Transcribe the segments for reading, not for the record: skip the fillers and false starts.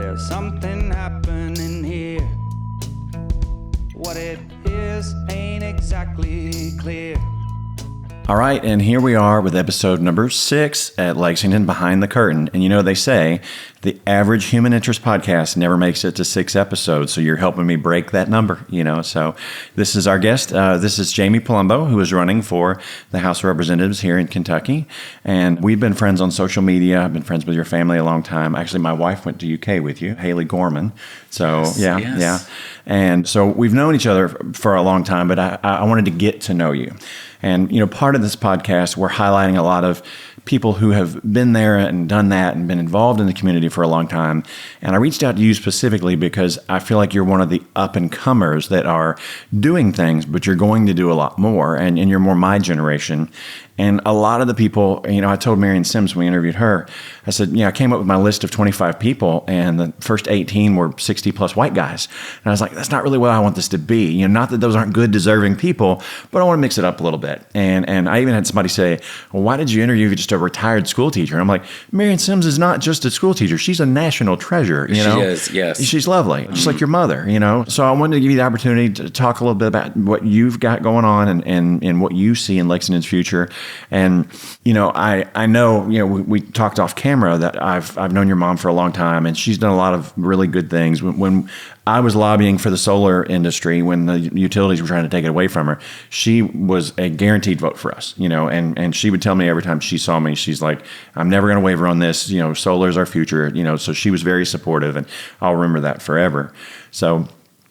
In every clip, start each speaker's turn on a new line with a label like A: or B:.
A: There's something happening here. What it is ain't exactly clear.
B: All right, and here we are with episode number 6 at Lexington Behind the Curtain. And you know, they say the average human interest podcast never makes it to 6 episodes, so you're helping me break that number, you know. So this is our guest. This is Jamie Palumbo, who is running for the House of Representatives here in Kentucky. And we've been friends on social media. I've been friends with your family a long time. Actually, my wife went to UK with you, Haley Gorman. So,
C: Yes.
B: yeah. And so we've known each other for a long time, but I wanted to get to know you. And, you know, part of this podcast, we're highlighting a lot of people who have been there and done that and been involved in the community for a long time. And I reached out to you specifically because I feel like you're one of the up-and-comers that are doing things, but you're going to do a lot more, and you're more my generation. And a lot of the people, you know, I told Marion Sims when we interviewed her, I said, I came up with my list of 25 people, and the first 18 were 60-plus white guys. And I was like, that's not really what I want this to be. You know, not that those aren't good, deserving people, but I want to mix it up a little bit. And I even had somebody say, well, why did you interview just a retired school teacher? And I'm like, Marion Sims is not just a school teacher. She's a national treasure, you know?
C: She is, yes.
B: She's lovely, just like your mother, you know? So I wanted to give you the opportunity to talk a little bit about what you've got going on and what you see in Lexington's future. And, you know, I know, you know, we talked off camera that I've known your mom for a long time, and she's done a lot of really good things. When I was lobbying for the solar industry, when the utilities were trying to take it away from her, she was a guaranteed vote for us, you know, and she would tell me every time she saw me, she's like, I'm never going to waver on this, you know, solar is our future, you know, so she was very supportive, and I'll remember that forever. So,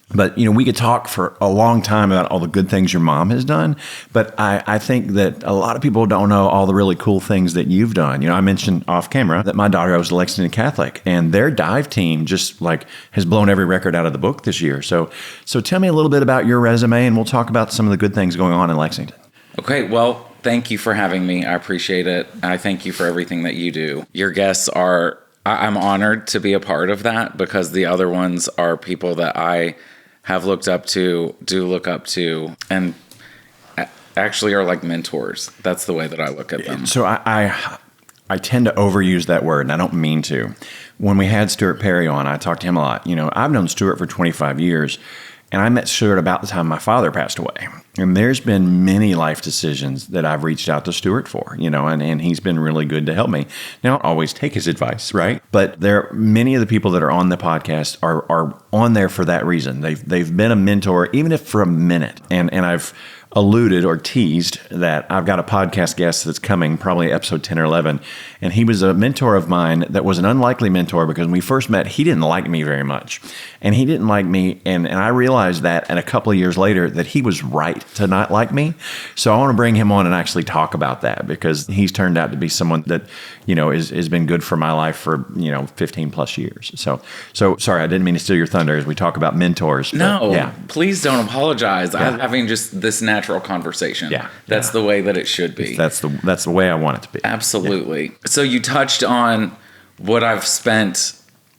B: but, you know, we could talk for a long time about all the good things your mom has done, but I think that a lot of people don't know all the really cool things that you've done. You know, I mentioned off camera that my daughter goes to Lexington Catholic, and their dive team just like has blown every record out of the book this year. So tell me a little bit about your resume, and we'll talk about some of the good things going on in Lexington.
C: Okay, well, thank you for having me. I appreciate it. I thank you for everything that you do. Your guests are, I'm honored to be a part of that, because the other ones are people that I have looked up to, do look up to, and actually are like mentors. That's the way that I look at them.
B: So I tend to overuse that word, and I don't mean to. When we had Stuart Perry on, I talked to him a lot. You know, I've known Stuart for 25 years, and I met Stuart about the time my father passed away. And there's been many life decisions that I've reached out to Stuart for, you know, and he's been really good to help me. Now, I don't always take his advice, right? But many of the people that are on the podcast are on there for that reason. They've been a mentor, even if for a minute. And I've alluded or teased that I've got a podcast guest that's coming, probably episode 10 or 11. And he was a mentor of mine that was an unlikely mentor, because when we first met, he didn't like me very much. And he didn't like me. And I realized that, and a couple of years later, that he was right to not like me. So I want to bring him on and actually talk about that, because he's turned out to be someone that, you know, has been good for my life for, you know, 15 plus years. So sorry, I didn't mean to steal your thunder as we talk about mentors.
C: No,
B: yeah.
C: Please don't apologize.
B: Yeah.
C: I'm having just this natural conversation.
B: Yeah.
C: That's the way that it should be.
B: That's the way I want it to be.
C: Absolutely. Yeah. So you touched on what I've spent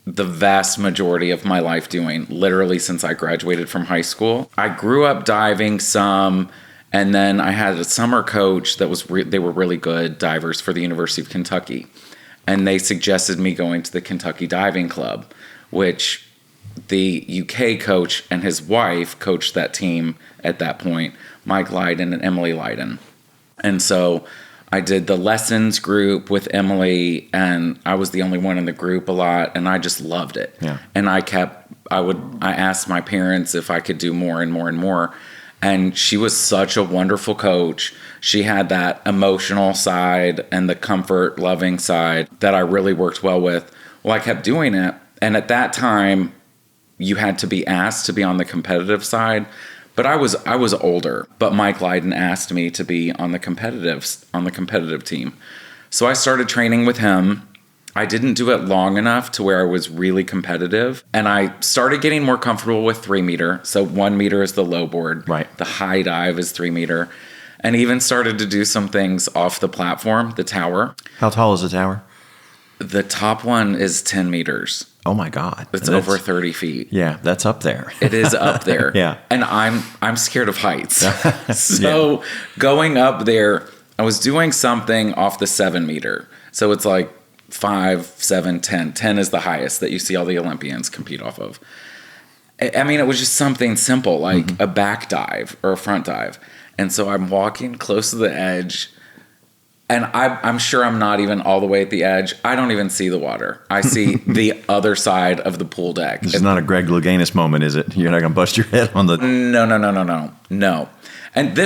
C: the vast majority of my life doing, literally since I graduated from high school. I grew up diving some, and then I had a summer coach that was they were really good divers for the University of Kentucky, and they suggested me going to the Kentucky Diving Club, which the UK coach and his wife coached that team at that point, Mike Lydon and Emily Lydon. And so I did the lessons group with Emily, and I was the only one in the group a lot, and I just loved it. Yeah. And I asked my parents if I could do more and more and more. And she was such a wonderful coach. She had that emotional side and the comfort loving side that I really worked well with. Well, I kept doing it. And at that time, you had to be asked to be on the competitive side. But I was older, but Mike Lydon asked me to be on the competitive team. So I started training with him. I didn't do it long enough to where I was really competitive, and I started getting more comfortable with 3 meter. So 1 meter is the low board.
B: Right.
C: The high dive is 3 meter, and even started to do some things off the platform, the tower.
B: How tall is the tower?
C: The top one is 10 meters.
B: Oh my God.
C: It's over 30 feet.
B: Yeah, that's up there.
C: It is up there.
B: Yeah.
C: And I'm scared of heights. So Going up there, I was doing something off the 7 meter. So it's like 5, 7, 10. 10 is the highest that you see all the Olympians compete off of. I mean, it was just something simple like a back dive or a front dive. And so I'm walking close to the edge, and I'm sure I'm not even all the way at the edge. I don't even see the water. I see the other side of the pool deck.
B: This is not a Greg Louganis moment, is it? You're not going to bust your head on the...
C: No. And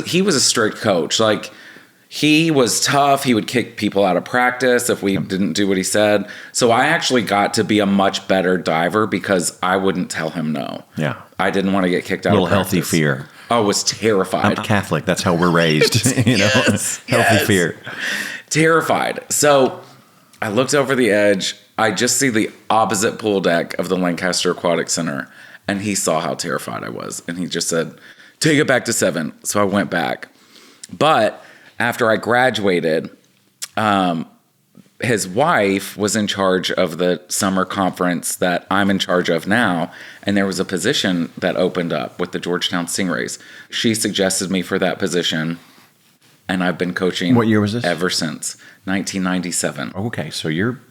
C: he was a strict coach. Like, he was tough. He would kick people out of practice if we didn't do what he said. So I actually got to be a much better diver because I wouldn't tell him no.
B: Yeah.
C: I didn't want to get kicked out of practice.
B: Healthy fear.
C: I was terrified.
B: I'm Catholic. That's how we're raised. Healthy fear.
C: Terrified. So I looked over the edge. I just see the opposite pool deck of the Lancaster Aquatic Center. And he saw how terrified I was. And he just said, take it back to 7. So I went back. But after I graduated, his wife was in charge of the summer conference that I'm in charge of now, and there was a position that opened up with the Georgetown Stingrays. She suggested me for that position, and I've been coaching.
B: What year was this?
C: Ever since 1997.
B: Okay, so you're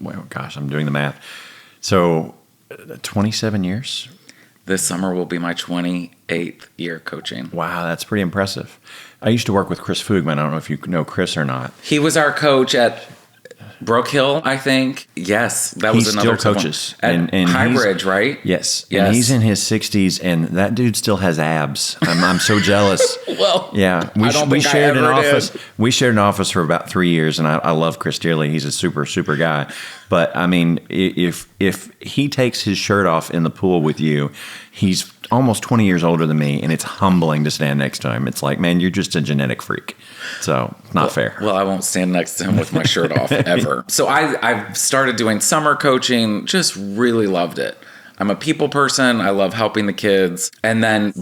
B: well, gosh, I'm doing the math. So 27 years?
C: This summer will be my 28th year coaching.
B: Wow, that's pretty impressive. I used to work with Chris Fugman. I don't know if you know Chris or not.
C: He was our coach at Brook Hill, I think. Yes, that was another.
B: He still coaches
C: at Highbridge, right?
B: Yes. And he's in his 60s, and that dude still has abs. I'm so jealous.
C: Well,
B: yeah, we shared an office. We shared an office for about 3 years, and I love Chris dearly. He's a super guy. But I mean, if he takes his shirt off in the pool with you, he's almost 20 years older than me, and it's humbling to stand next to him. It's like, man, you're just a genetic freak. So it's not fair.
C: Well, I won't stand next to him with my shirt off ever. So I started doing summer coaching, just really loved it. I'm a people person. I love helping the kids. And then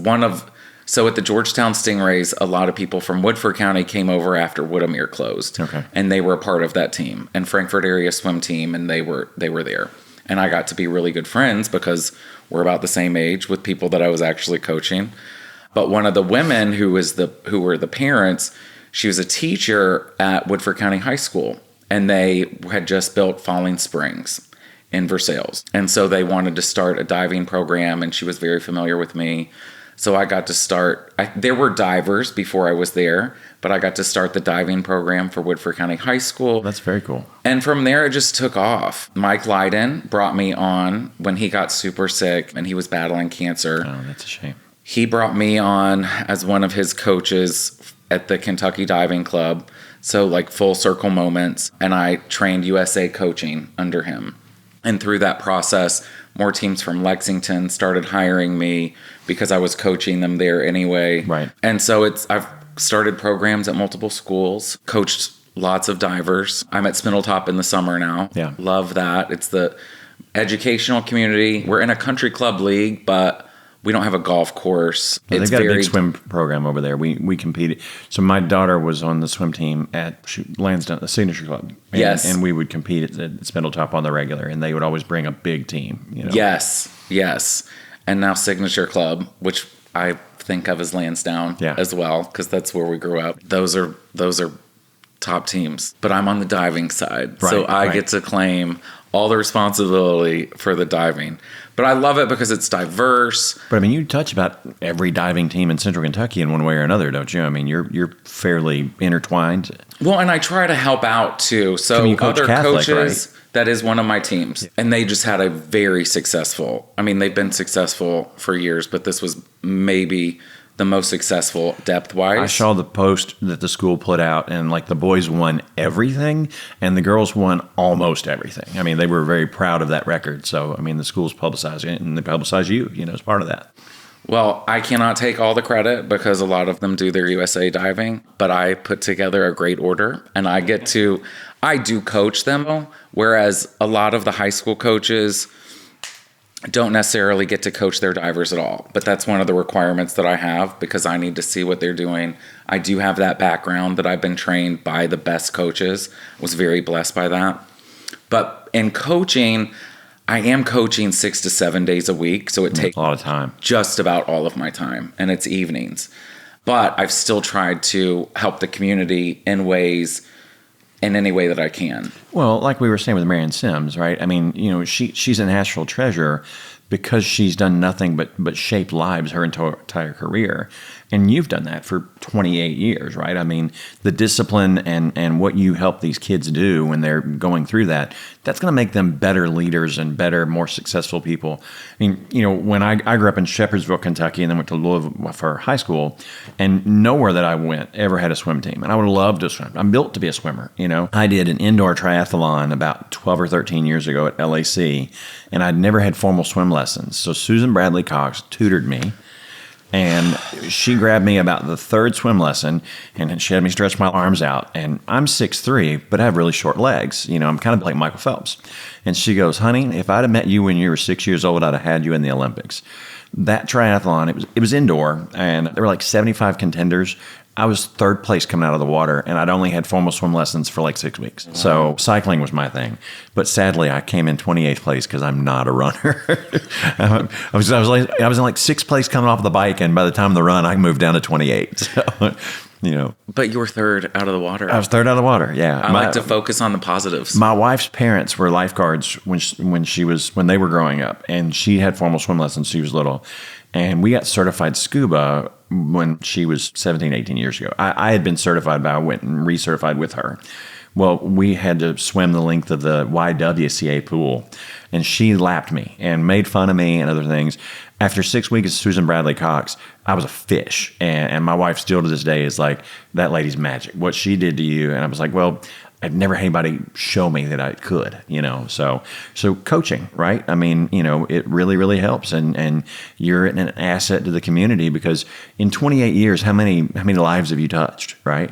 C: so at the Georgetown Stingrays, a lot of people from Woodford County came over after Woodamere closed.
B: Okay.
C: And they were a part of that team, and Frankfurt area swim team, and they were there. And I got to be really good friends because we're about the same age with people that I was actually coaching. But one of the women who were the parents, she was a teacher at Woodford County High School, and they had just built Falling Springs in Versailles. And so they wanted to start a diving program, and she was very familiar with me. So I got to start, there were divers before I was there, but I got to start the diving program for Woodford County High School.
B: That's very cool.
C: And from there, it just took off. Mike Lydon brought me on when he got super sick and he was battling cancer.
B: Oh, that's a shame.
C: He brought me on as one of his coaches at the Kentucky Diving Club. So like full circle moments. And I trained USA coaching under him. And through that process, more teams from Lexington started hiring me because I was coaching them there anyway.
B: Right.
C: And so I've started programs at multiple schools, coached lots of divers. I'm at Spindletop in the summer now.
B: Yeah.
C: Love that. It's the educational community. We're in a country club league, but we don't have a golf course.
B: Well, they've got a big swim program over there. We competed. So my daughter was on the swim team at Lansdowne, the Signature Club. And,
C: yes.
B: And we would compete at Spindletop on the regular, and they would always bring a big team. You know?
C: Yes. And now Signature Club, which I think of as Lansdowne as well, because that's where we grew up. Those are top teams. But I'm on the diving side, so I get to claim all the responsibility for the diving. But I love it because it's diverse.
B: But I mean, you touch about every diving team in Central Kentucky in one way or another, don't you? I mean, you're fairly intertwined.
C: Well, and I try to help out too. So other Catholic, coaches, right? That is one of my teams. And they just had a very successful, I mean, they've been successful for years, but this was maybe the most successful depth-wise.
B: I saw the post that the school put out, and like the boys won everything, and the girls won almost everything. I mean, they were very proud of that record. So, I mean, the school's publicizing it, and they publicize you, as part of that.
C: Well, I cannot take all the credit because a lot of them do their USA diving, but I put together a great order, and I do coach them, whereas a lot of the high school coaches don't necessarily get to coach their divers at all. But that's one of the requirements that I have because I need to see what they're doing. I do have that background that I've been trained by the best coaches. I was very blessed by that. But in coaching, I am coaching 6 to 7 days a week. So it takes
B: a lot of time,
C: just about all of my time, and it's evenings. But I've still tried to help the community in ways in any way that I can.
B: Well, like we were saying with Marion Sims, right? I mean, she's a national treasure because she's done nothing but shape lives her entire career. And you've done that for 28 years, right? I mean, the discipline and what you help these kids do when they're going through that's going to make them better leaders and better, more successful people. I mean, when I grew up in Shepherdsville, Kentucky, and then went to Louisville for high school, and nowhere that I went ever had a swim team. And I would love to swim. I'm built to be a swimmer, I did an indoor triathlon about 12 or 13 years ago at LAC, and I'd never had formal swim lessons. So Susan Bradley Cox tutored me. And she grabbed me about the third swim lesson, and she had me stretch my arms out. And I'm 6'3", but I have really short legs. I'm kind of like Michael Phelps. And she goes, honey, if I'd have met you when you were 6 years old, I'd have had you in the Olympics. That triathlon, it was indoor, and there were like 75 contenders. I was third place coming out of the water, and I'd only had formal swim lessons for like 6 weeks. Wow. So cycling was my thing. But sadly, I came in 28th place because I'm not a runner. I was in like 6th place coming off the bike, and by the time of the run, I moved down to 28. So,
C: But you were third out of the water.
B: I was third out of the water, yeah.
C: I like to focus on the positives.
B: My wife's parents were lifeguards when they were growing up, and she had formal swim lessons. She was little. And we got certified scuba when she was 17, 18 years ago. I had been certified, but I went and recertified with her. Well, we had to swim the length of the YWCA pool, and she lapped me and made fun of me and other things. After 6 weeks of Susan Bradley Cox, I was a fish. And my wife still to this day is like, that lady's magic. What she did to you. And I was like, well, I'd never had anybody show me that I could, So coaching, right? I mean, it really, really helps. And you're an asset to the community because in 28 years, how many lives have you touched, right?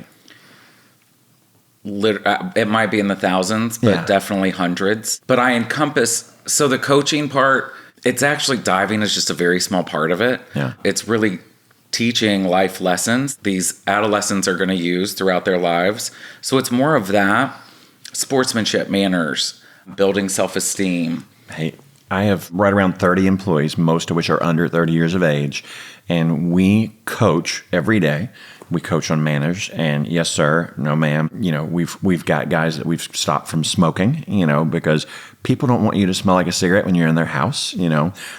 C: It might be in the thousands, but definitely hundreds. But I encompass, so the coaching part, it's actually diving is just a very small part of it.
B: Yeah.
C: It's really teaching life lessons these adolescents are going to use throughout their lives. So it's more of that, sportsmanship, manners, building self-esteem.
B: Hey, I have right around 30 employees, most of which are under 30 years of age, and we coach every day. We coach on manners, and yes, sir, no, ma'am. We've got guys that we've stopped from smoking, because people don't want you to smell like a cigarette when you're in their house.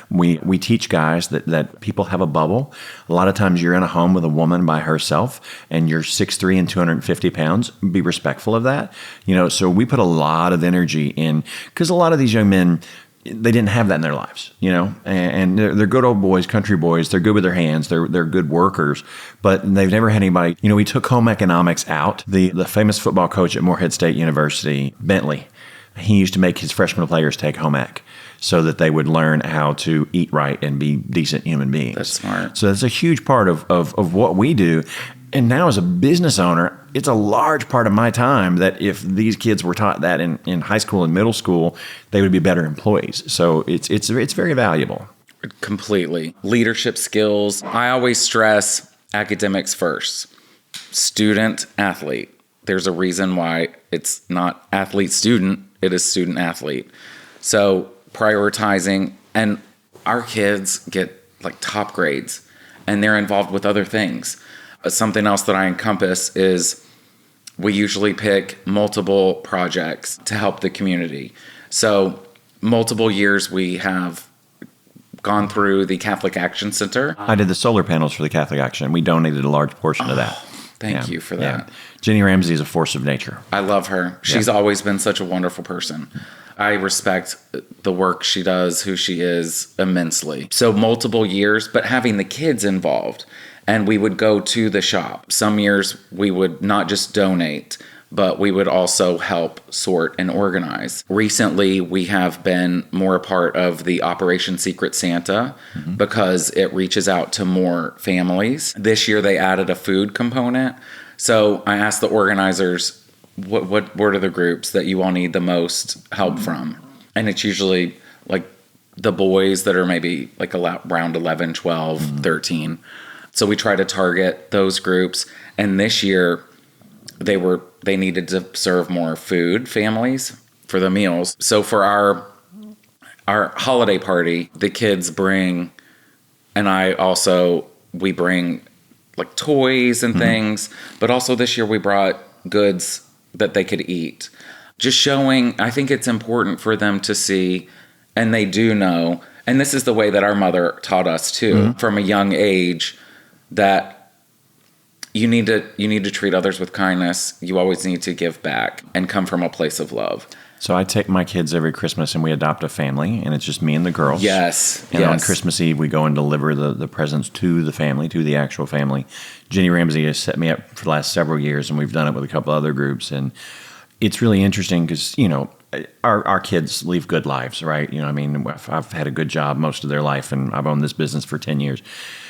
B: We teach guys that people have a bubble. A lot of times you're in a home with a woman by herself, and you're 6'3" and 250 pounds. Be respectful of that. So we put a lot of energy in, because a lot of these young men, they didn't have that in their lives, and they're good old boys, country boys. They're good with their hands. They're good workers, but they've never had anybody. We took home economics out. The famous football coach at Morehead State University, Bentley, he used to make his freshman players take home ec so that they would learn how to eat right and be decent human beings.
C: That's smart.
B: So that's a huge part of what we do. And now as a business owner, it's a large part of my time that if these kids were taught that in high school and middle school, they would be better employees. So it's very valuable.
C: Completely. Leadership skills. I always stress academics first. Student, athlete. There's a reason why it's not athlete-student. It is student-athlete. So prioritizing, and our kids get like top grades, and they're involved with other things. Something else that I encompass is we usually pick multiple projects to help the community. So multiple years we have gone through the Catholic Action Center.
B: I did the solar panels for the Catholic Action. We donated a large portion of that.
C: Thank you for that.
B: Yeah. Jenny Ramsey is a force of nature.
C: I love her. She's always been such a wonderful person. I respect the work she does, who she is, immensely. So multiple years, but having the kids involved. And we would go to the shop. Some years we would not just donate, but we would also help sort and organize. Recently, we have been more a part of the Operation Secret Santa because it reaches out to more families. This year, they added a food component. So I asked the organizers, what are the groups that you all need the most help from? And it's usually like the boys that are maybe like around 11, 12, 13. So we try to target those groups. And this year, they needed to serve more food, families, for the meals. So for our holiday party, the kids bring, and we bring like toys and things. But also this year we brought goods that they could eat. Just showing, I think it's important for them to see, and they do know, and this is the way that our mother taught us too, from a young age, that you need to treat others with kindness. You always need to give back and come from a place of love.
B: So I take my kids every Christmas and we adopt a family, and it's just me and the girls.
C: Yes.
B: And on Christmas Eve, we go and deliver the presents to the family, to the actual family. Jenny Ramsey has set me up for the last several years, and we've done it with a couple other groups. And it's really interesting because, our kids leave good lives, right? I've had a good job most of their life, and I've owned this business for 10 years.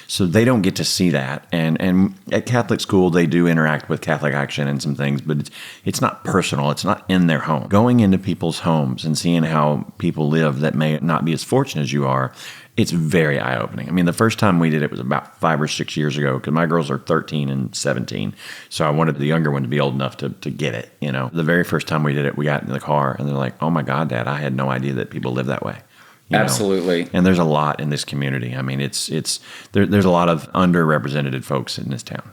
B: So they don't get to see that. And at Catholic school, they do interact with Catholic Action and some things, but it's not personal. It's not in their home. Going into people's homes and seeing how people live that may not be as fortunate as you are, it's very eye-opening. I mean, the first time we did it was about 5 or 6 years ago, because my girls are 13 and 17. So I wanted the younger one to be old enough to get it, The very first time we did it, we got in the car, and they're like, oh, my God, Dad, I had no idea that people live that way.
C: Absolutely.
B: And there's a lot in this community. I mean, there's a lot of underrepresented folks in this town.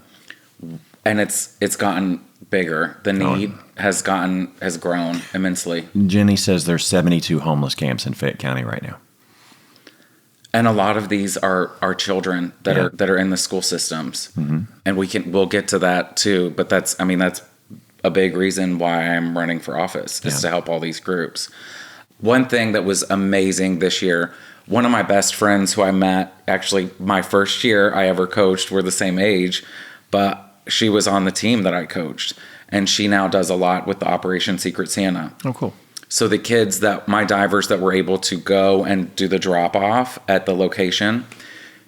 C: And it's gotten bigger. The need has grown immensely.
B: Jenny says there's 72 homeless camps in Fayette County right now.
C: And a lot of these are children that are in the school systems. Mm-hmm. And we'll get to that too, but that's a big reason why I'm running for office, is to help all these groups. One thing that was amazing this year, one of my best friends who I met, actually my first year I ever coached, we're the same age, but she was on the team that I coached, and she now does a lot with the Operation Secret Santa.
B: Oh, cool.
C: So the kids my divers that were able to go and do the drop off at the location,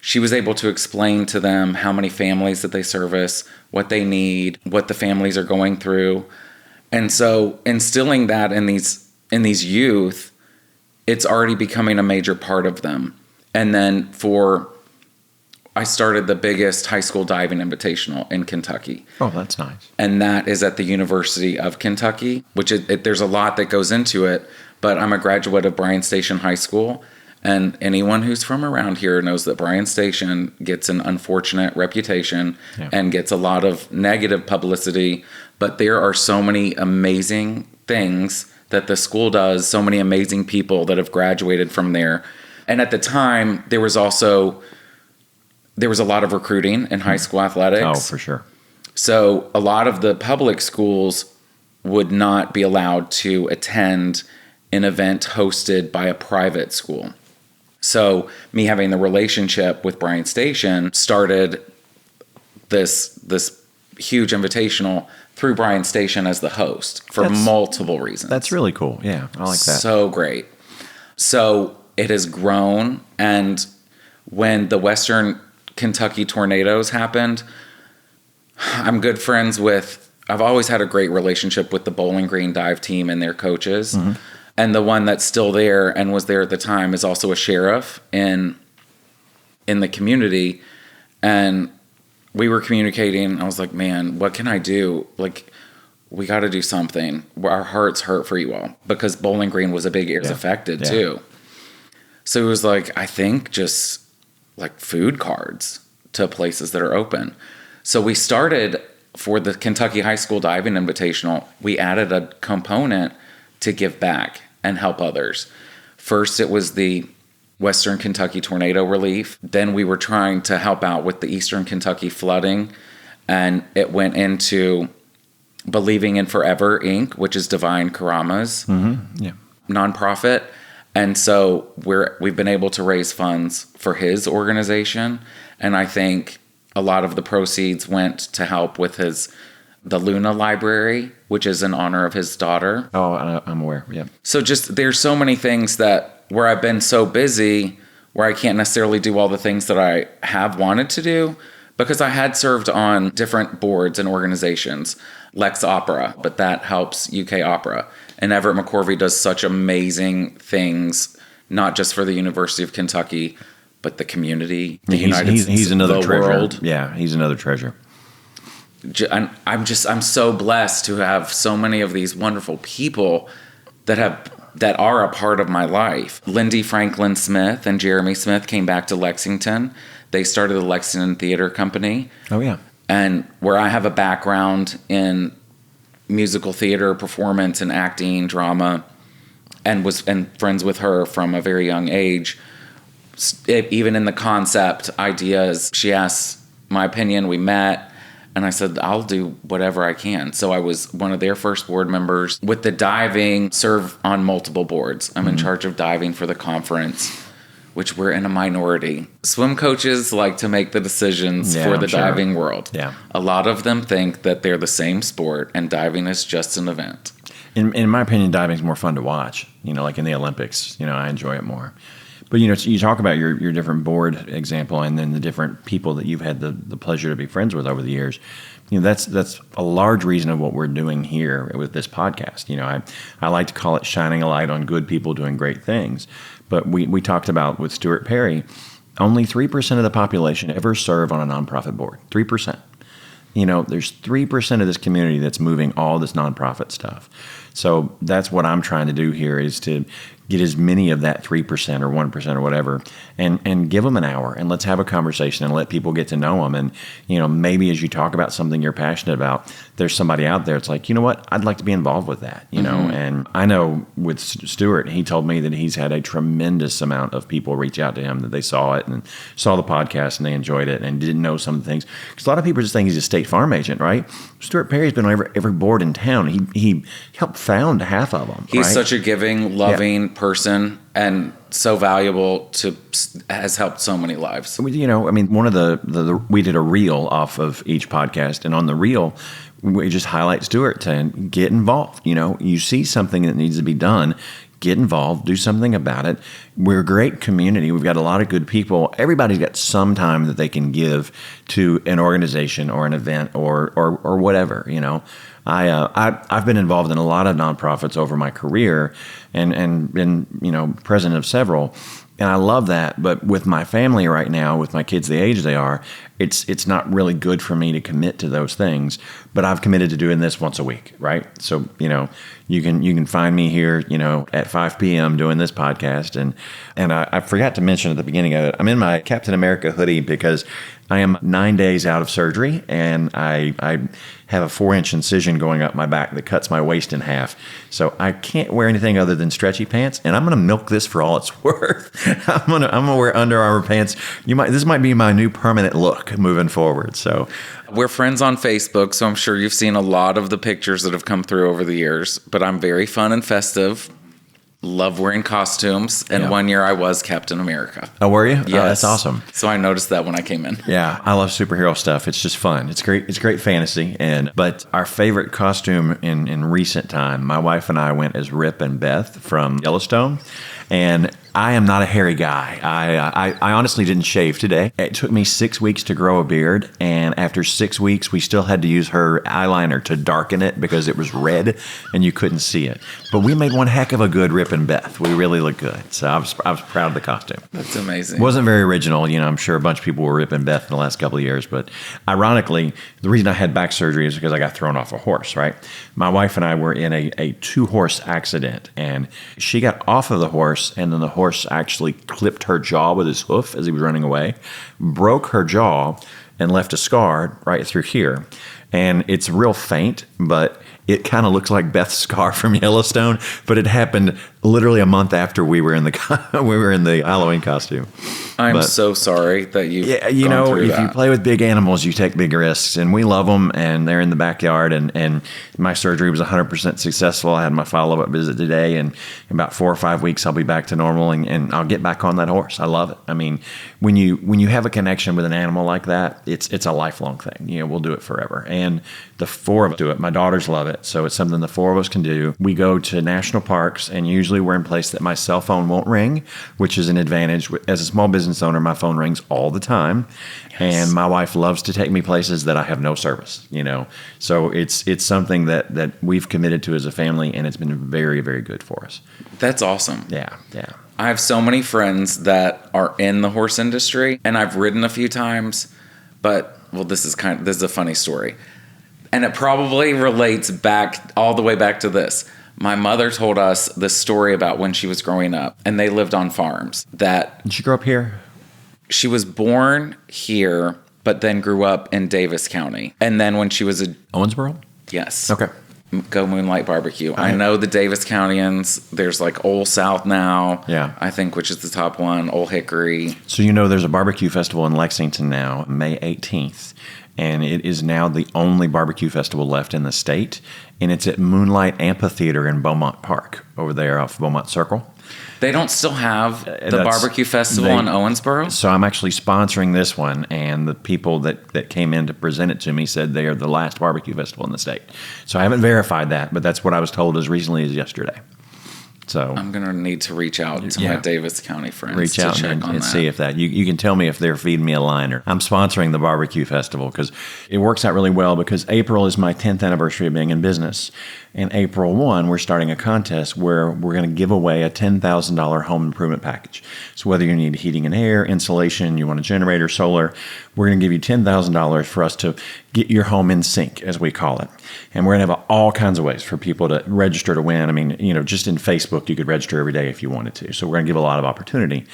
C: she was able to explain to them how many families that they service, what they need, what the families are going through. And so instilling that in these youth, it's already becoming a major part of them. And then I started the biggest high school diving invitational in Kentucky.
B: Oh, that's nice.
C: And that is at the University of Kentucky, which there's a lot that goes into it, but I'm a graduate of Bryan Station High School. And anyone who's from around here knows that Bryan Station gets an unfortunate reputation and gets a lot of negative publicity. But there are so many amazing things that the school does, so many amazing people that have graduated from there. And at the time, there was a lot of recruiting in high school athletics.
B: Oh, for sure.
C: So a lot of the public schools would not be allowed to attend an event hosted by a private school. So me having the relationship with Bryan Station started this huge invitational through Bryan Station as the host for multiple reasons.
B: That's really cool. Yeah, I like that.
C: So great. So it has grown, and when the Western Kentucky tornadoes happened, I've always had a great relationship with the Bowling Green dive team and their coaches. Mm-hmm. And the one that's still there and was there at the time is also a sheriff in the community. And we were communicating. I was like, man, what can I do? Like, we got to do something. Our hearts hurt for you all, because Bowling Green was a big area affected too. So it was like, I think just like food cards to places that are open. So we started for the Kentucky High School Diving Invitational. We added a component to give back and help others. First, it was the Western Kentucky tornado relief. Then we were trying to help out with the Eastern Kentucky flooding. And it went into Believing in Forever, Inc., which is Divine Karama's nonprofit. And so we've been able to raise funds for his organization. And I think a lot of the proceeds went to help with the Luna Library, which is in honor of his daughter.
B: Oh, I'm aware. Yeah.
C: So just there's so many things where I've been so busy where I can't necessarily do all the things that I have wanted to do, because I had served on different boards and organizations, Lex Opera, but that helps UK Opera. And Everett McCorvey does such amazing things, not just for the University of Kentucky, but the community, the United States,
B: he's another
C: the
B: treasure.
C: world.
B: Yeah, he's another treasure.
C: I'm so blessed to have so many of these wonderful people that are a part of my life. Lindy Franklin Smith and Jeremy Smith came back to Lexington. They started the Lexington Theater Company.
B: Oh, yeah.
C: And where I have a background in musical theater, performance, and acting, drama, and was friends with her from a very young age. Even in the concept ideas, she asked my opinion. We met, and I said, I'll do whatever I can. So I was one of their first board members. With the diving, serve on multiple boards. I'm in charge of diving for the conference, which we're in a minority. Swim coaches like to make the decisions for the diving world.
B: Yeah.
C: A lot of them think that they're the same sport and diving is just an event.
B: In my opinion, diving is more fun to watch. Like in the Olympics, I enjoy it more. But, you talk about your different board example and then the different people that you've had the pleasure to be friends with over the years. That's a large reason of what we're doing here with this podcast. I like to call it shining a light on good people doing great things. But we talked about with Stuart Perry, only 3% of the population ever serve on a nonprofit board. 3%. There's 3% of this community that's moving all this nonprofit stuff. So that's what I'm trying to do here is to get as many of that 3% or 1% or whatever and give them an hour and let's have a conversation and let people get to know them. And, maybe as you talk about something you're passionate about, there's somebody out there. It's like, you know what? I'd like to be involved with that, and I know with Stuart, he told me that he's had a tremendous amount of people reach out to him that they saw it and saw the podcast and they enjoyed it and didn't know some of the things. Because a lot of people just think he's a State Farm agent, right? Stuart Perry's been on every board in town. He helped found half of them.
C: He's
B: right?
C: such a giving, loving person and so valuable has helped so many lives.
B: One of the we did a reel off of each podcast, and on the reel, we just highlight Stuart to get involved. You see something that needs to be done, get involved, do something about it. We're a great community. We've got a lot of good people. Everybody's got some time that they can give to an organization or an event or whatever, I've been involved in a lot of nonprofits over my career and been, president of several. And I love that. But with my family right now, with my kids the age they are, it's not really good for me to commit to those things. But I've committed to doing this once a week, right? So, you can find me here, at 5 p.m. doing this podcast. And I forgot to mention at the beginning of it, I'm in my Captain America hoodie because I am 9 days out of surgery, and I have a 4-inch incision going up my back that cuts my waist in half. So I can't wear anything other than stretchy pants, and I'm going to milk this for all it's worth. I'm gonna wear Under Armour pants. This might be my new permanent look moving forward. So
C: we're friends on Facebook, so I'm sure you've seen a lot of the pictures that have come through over the years. But I'm very fun and festive. Love wearing costumes, and one year I was Captain America.
B: Oh, were you?
C: Yes.
B: Oh, that's awesome.
C: So I noticed that when I came in.
B: Yeah, I love superhero stuff. It's just fun. It's great. It's great fantasy. But our favorite costume in recent time, my wife and I went as Rip and Beth from Yellowstone, and I am not a hairy guy. I honestly didn't shave today. It took me 6 weeks to grow a beard, and after 6 weeks, we still had to use her eyeliner to darken it because it was red and you couldn't see it. But we made one heck of a good Rip and Beth. We really look good. So I was proud of the costume.
C: That's amazing.
B: Wasn't very original. I'm sure a bunch of people were Rip and Beth in the last couple of years. But ironically, the reason I had back surgery is because I got thrown off a horse, right? My wife and I were in a 2-horse accident, and she got off of the horse, and then the horse actually clipped her jaw with his hoof as he was running away, broke her jaw, and left a scar right through here. And it's real faint, but it kind of looks like Beth's scar from Yellowstone, but it happened literally a month after we were in the Halloween costume.
C: I'm so sorry that you.
B: Yeah, if you play with big animals, you take big risks, and we love them, and they're in the backyard. And my surgery was 100% successful. I had my follow-up visit today, and in about 4 or 5 weeks, I'll be back to normal, and I'll get back on that horse. I love it. I mean, when you have a connection with an animal like that, it's a lifelong thing. We'll do it forever. And the 4 of us do it. My daughters love it, so it's something the 4 of us can do. We go to national parks, and usually we're in place that my cell phone won't ring, which is an advantage. As a small business owner, my phone rings all the time. Yes. And my wife loves to take me places that I have no service, So it's something that we've committed to as a family, and it's been very, very good for us.
C: That's awesome.
B: Yeah.
C: I have so many friends that are in the horse industry, and I've ridden a few times, but this is a funny story. And it probably relates all the way back to this. My mother told us this story about when she was growing up, and they lived on farms.
B: Did she grow up here?
C: She was born here, but then grew up in Davis County. And then when she was
B: Owensboro?
C: Yes.
B: Okay.
C: go Moonlight Barbecue. I know the Davis Countyans. There's like Old South now.
B: Yeah.
C: I think, which is the top one. Old Hickory.
B: So there's a barbecue festival in Lexington now, May 18th. And it is now the only barbecue festival left in the state. And it's at Moonlight Amphitheater in Beaumont Park over there off Beaumont Circle.
C: They don't still have the barbecue festival in Owensboro?
B: So I'm actually sponsoring this one, and the people that came in to present it to me said they are the last barbecue festival in the state. So I haven't verified that, but that's what I was told as recently as yesterday. So
C: I'm going to need to reach out to my Davis County friends.
B: Reach out and see if that. You can tell me if they're feeding me a line. Or I'm sponsoring the barbecue festival because it works out really well because April is my 10th anniversary of being in business. And April 1, we're starting a contest where we're going to give away a $10,000 home improvement package. So whether you need heating and air, insulation, you want a generator, solar, we're going to give you $10,000 for us to get your home in sync, as we call it. And we're going to have all kinds of ways for people to register to win. I mean, just in Facebook, you could register every day if you wanted to. So we're going to give a lot of opportunity.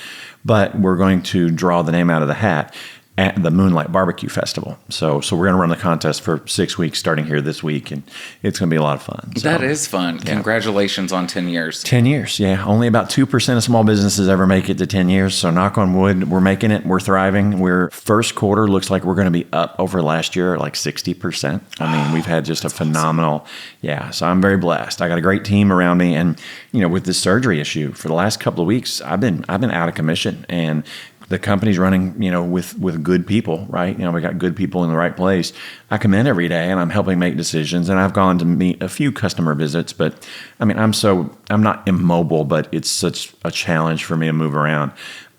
B: But we're going to draw the name out of the hat at the Moonlight Barbecue Festival. So we're going to run the contest for 6 weeks starting here this week, and it's going to be a lot of fun. So,
C: that is fun. Yeah. Congratulations on 10 years.
B: 10 years, yeah. Only about 2% of small businesses ever make it to 10 years, so knock on wood, we're making it. We're thriving. We're first quarter looks like we're going to be up over last year, like 60%. I mean, we've had just a phenomenal, so I'm very blessed. I got a great team around me, and with this surgery issue, for the last couple of weeks, I've been out of commission, and the company's running, with good people, right? We got good people in the right place. I come in every day and I'm helping make decisions, and I've gone to meet a few customer visits, but I mean, I'm not immobile, but it's such a challenge for me to move around.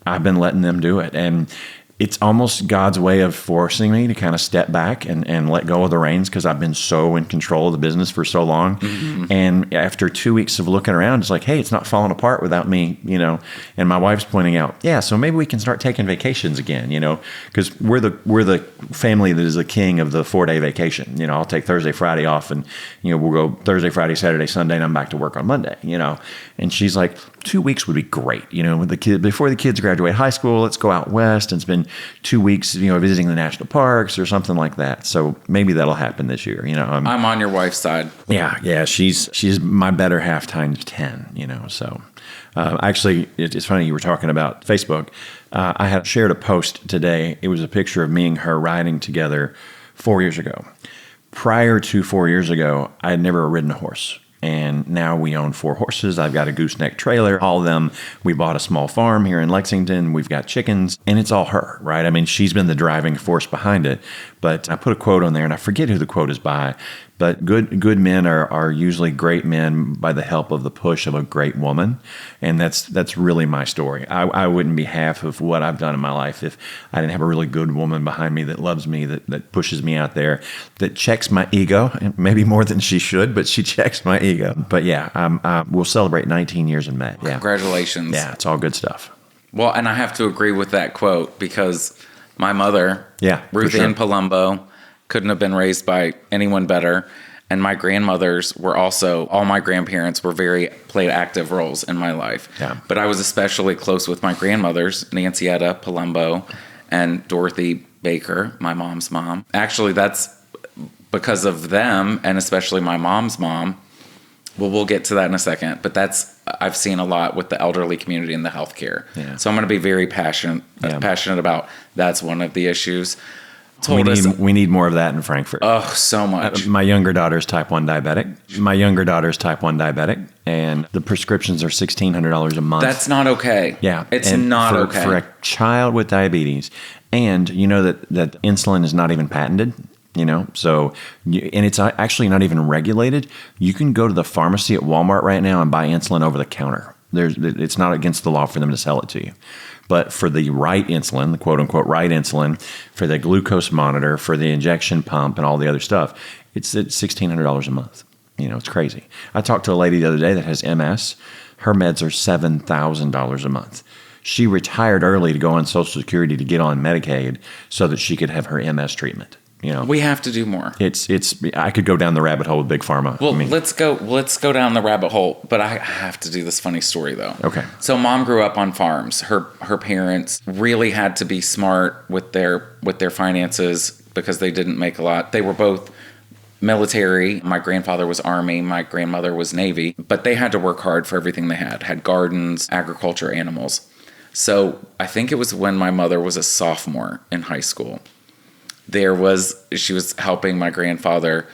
B: I've been letting them do it, and it's almost God's way of forcing me to kind of step back and let go of the reins because I've been so in control of the business for so long. Mm-hmm. And after 2 weeks of looking around, it's like, hey, it's not falling apart without me, And my wife's pointing out, so maybe we can start taking vacations again, because we're the family that is the king of the 4-day vacation. I'll take Thursday, Friday off, and we'll go Thursday, Friday, Saturday, Sunday, and I'm back to work on Monday. And she's like, 2 weeks would be great. With the kid before the kids graduate high school, let's go out west and spend 2 weeks, visiting the national parks or something like that. So maybe that'll happen this year. I'm
C: on your wife's side.
B: Yeah. She's my better half times 10. So actually, it's funny you were talking about Facebook. I had shared a post today. It was a picture of me and her riding together 4 years ago. Prior to 4 years ago, I had never ridden a horse. And now we own 4 horses. I've got a gooseneck trailer. All of them, we bought a small farm here in Lexington. We've got chickens, and it's all her, right? I mean, she's been the driving force behind it. But I put a quote on there, and I forget who the quote is by. But good men are usually great men by the help of the push of a great woman. And that's really my story. I wouldn't be half of what I've done in my life if I didn't have a really good woman behind me that loves me, that pushes me out there, that checks my ego, maybe more than she should, but she checks my ego. But we'll celebrate 19 years in May. Yeah.
C: Congratulations.
B: Yeah, it's all good stuff.
C: Well, and I have to agree with that quote because my mother, Ruth Ann Palumbo, couldn't have been raised by anyone better. And my grandmothers were also, all my grandparents played active roles in my life. Yeah. But I was especially close with my grandmothers, Nancietta Palumbo and Dorothy Baker, my mom's mom. Actually, that's because of them, and especially my mom's mom. Well, we'll get to that in a second, but I've seen a lot with the elderly community and the healthcare. Yeah. So I'm going to be very passionate about that's one of the issues.
B: We need more of that in Frankfurt.
C: Oh, so much.
B: My younger daughter's type 1 diabetic. And the prescriptions are $1,600 a month.
C: That's not okay.
B: Yeah.
C: It's not okay.
B: For a child with diabetes. And you know that insulin is not even patented. So, and it's actually not even regulated. You can go to the pharmacy at Walmart right now and buy insulin over the counter. It's not against the law for them to sell it to you. But for the right insulin, the quote unquote right insulin, for the glucose monitor, for the injection pump and all the other stuff, it's at $1,600 a month. It's crazy. I talked to a lady the other day that has MS. Her meds are $7,000 a month. She retired early to go on Social Security to get on Medicaid so that she could have her MS treatment.
C: We have to do more.
B: I could go down the rabbit hole with Big Pharma.
C: Well, let's go down the rabbit hole, but I have to do this funny story though.
B: Okay.
C: So mom grew up on farms. Her parents really had to be smart with their finances because they didn't make a lot. They were both military. My grandfather was Army. My grandmother was Navy. But they had to work hard for everything they had gardens, agriculture, animals. So I think it was when my mother was a sophomore in high school. She was helping my grandfather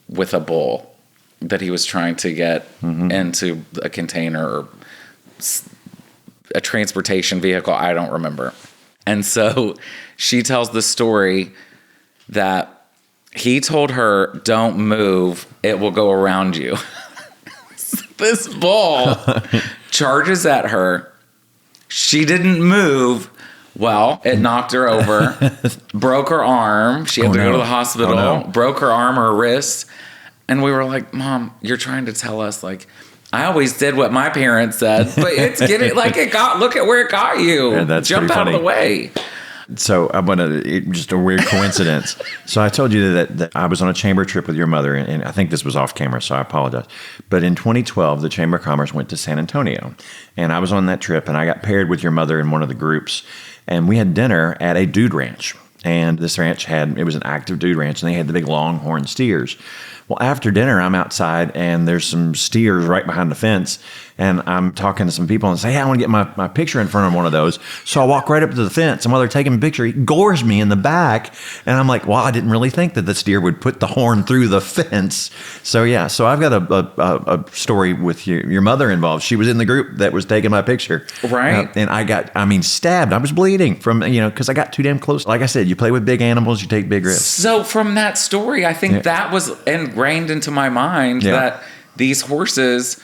C: with a bull that he was trying to get into a container or a transportation vehicle. I don't remember. And so she tells the story that he told her, don't move, it will go around you. This bull charges at her. She didn't move. Well, it knocked her over, broke her arm. She had to go to the hospital, broke her arm or her wrist. And we were like, Mom, you're trying to tell us, like, I always did what my parents said, but look at where it got you.
B: Yeah, that's
C: Jump out of the way.
B: So just a weird coincidence. So I told you that I was on a chamber trip with your mother, and I think this was off camera, so I apologize. But in 2012, the Chamber of Commerce went to San Antonio, and I was on that trip, and I got paired with your mother in one of the groups, and we had dinner at a dude ranch. And this ranch it was an active dude ranch, and they had the big longhorn steers. Well, after dinner, I'm outside, and there's some steers right behind the fence, and I'm talking to some people and say, hey, I want to get my picture in front of one of those. So I walk right up to the fence, and while they're taking a picture, he gores me in the back, and I'm like, well, I didn't really think that the steer would put the horn through the fence. So yeah, so I've got a story with your mother involved. She was in the group that was taking my picture.
C: Right.
B: And I got stabbed. I was bleeding from, because I got too damn close. Like I said, you play with big animals, you take big risks.
C: So from that story, I think that was ingrained into my mind that these horses,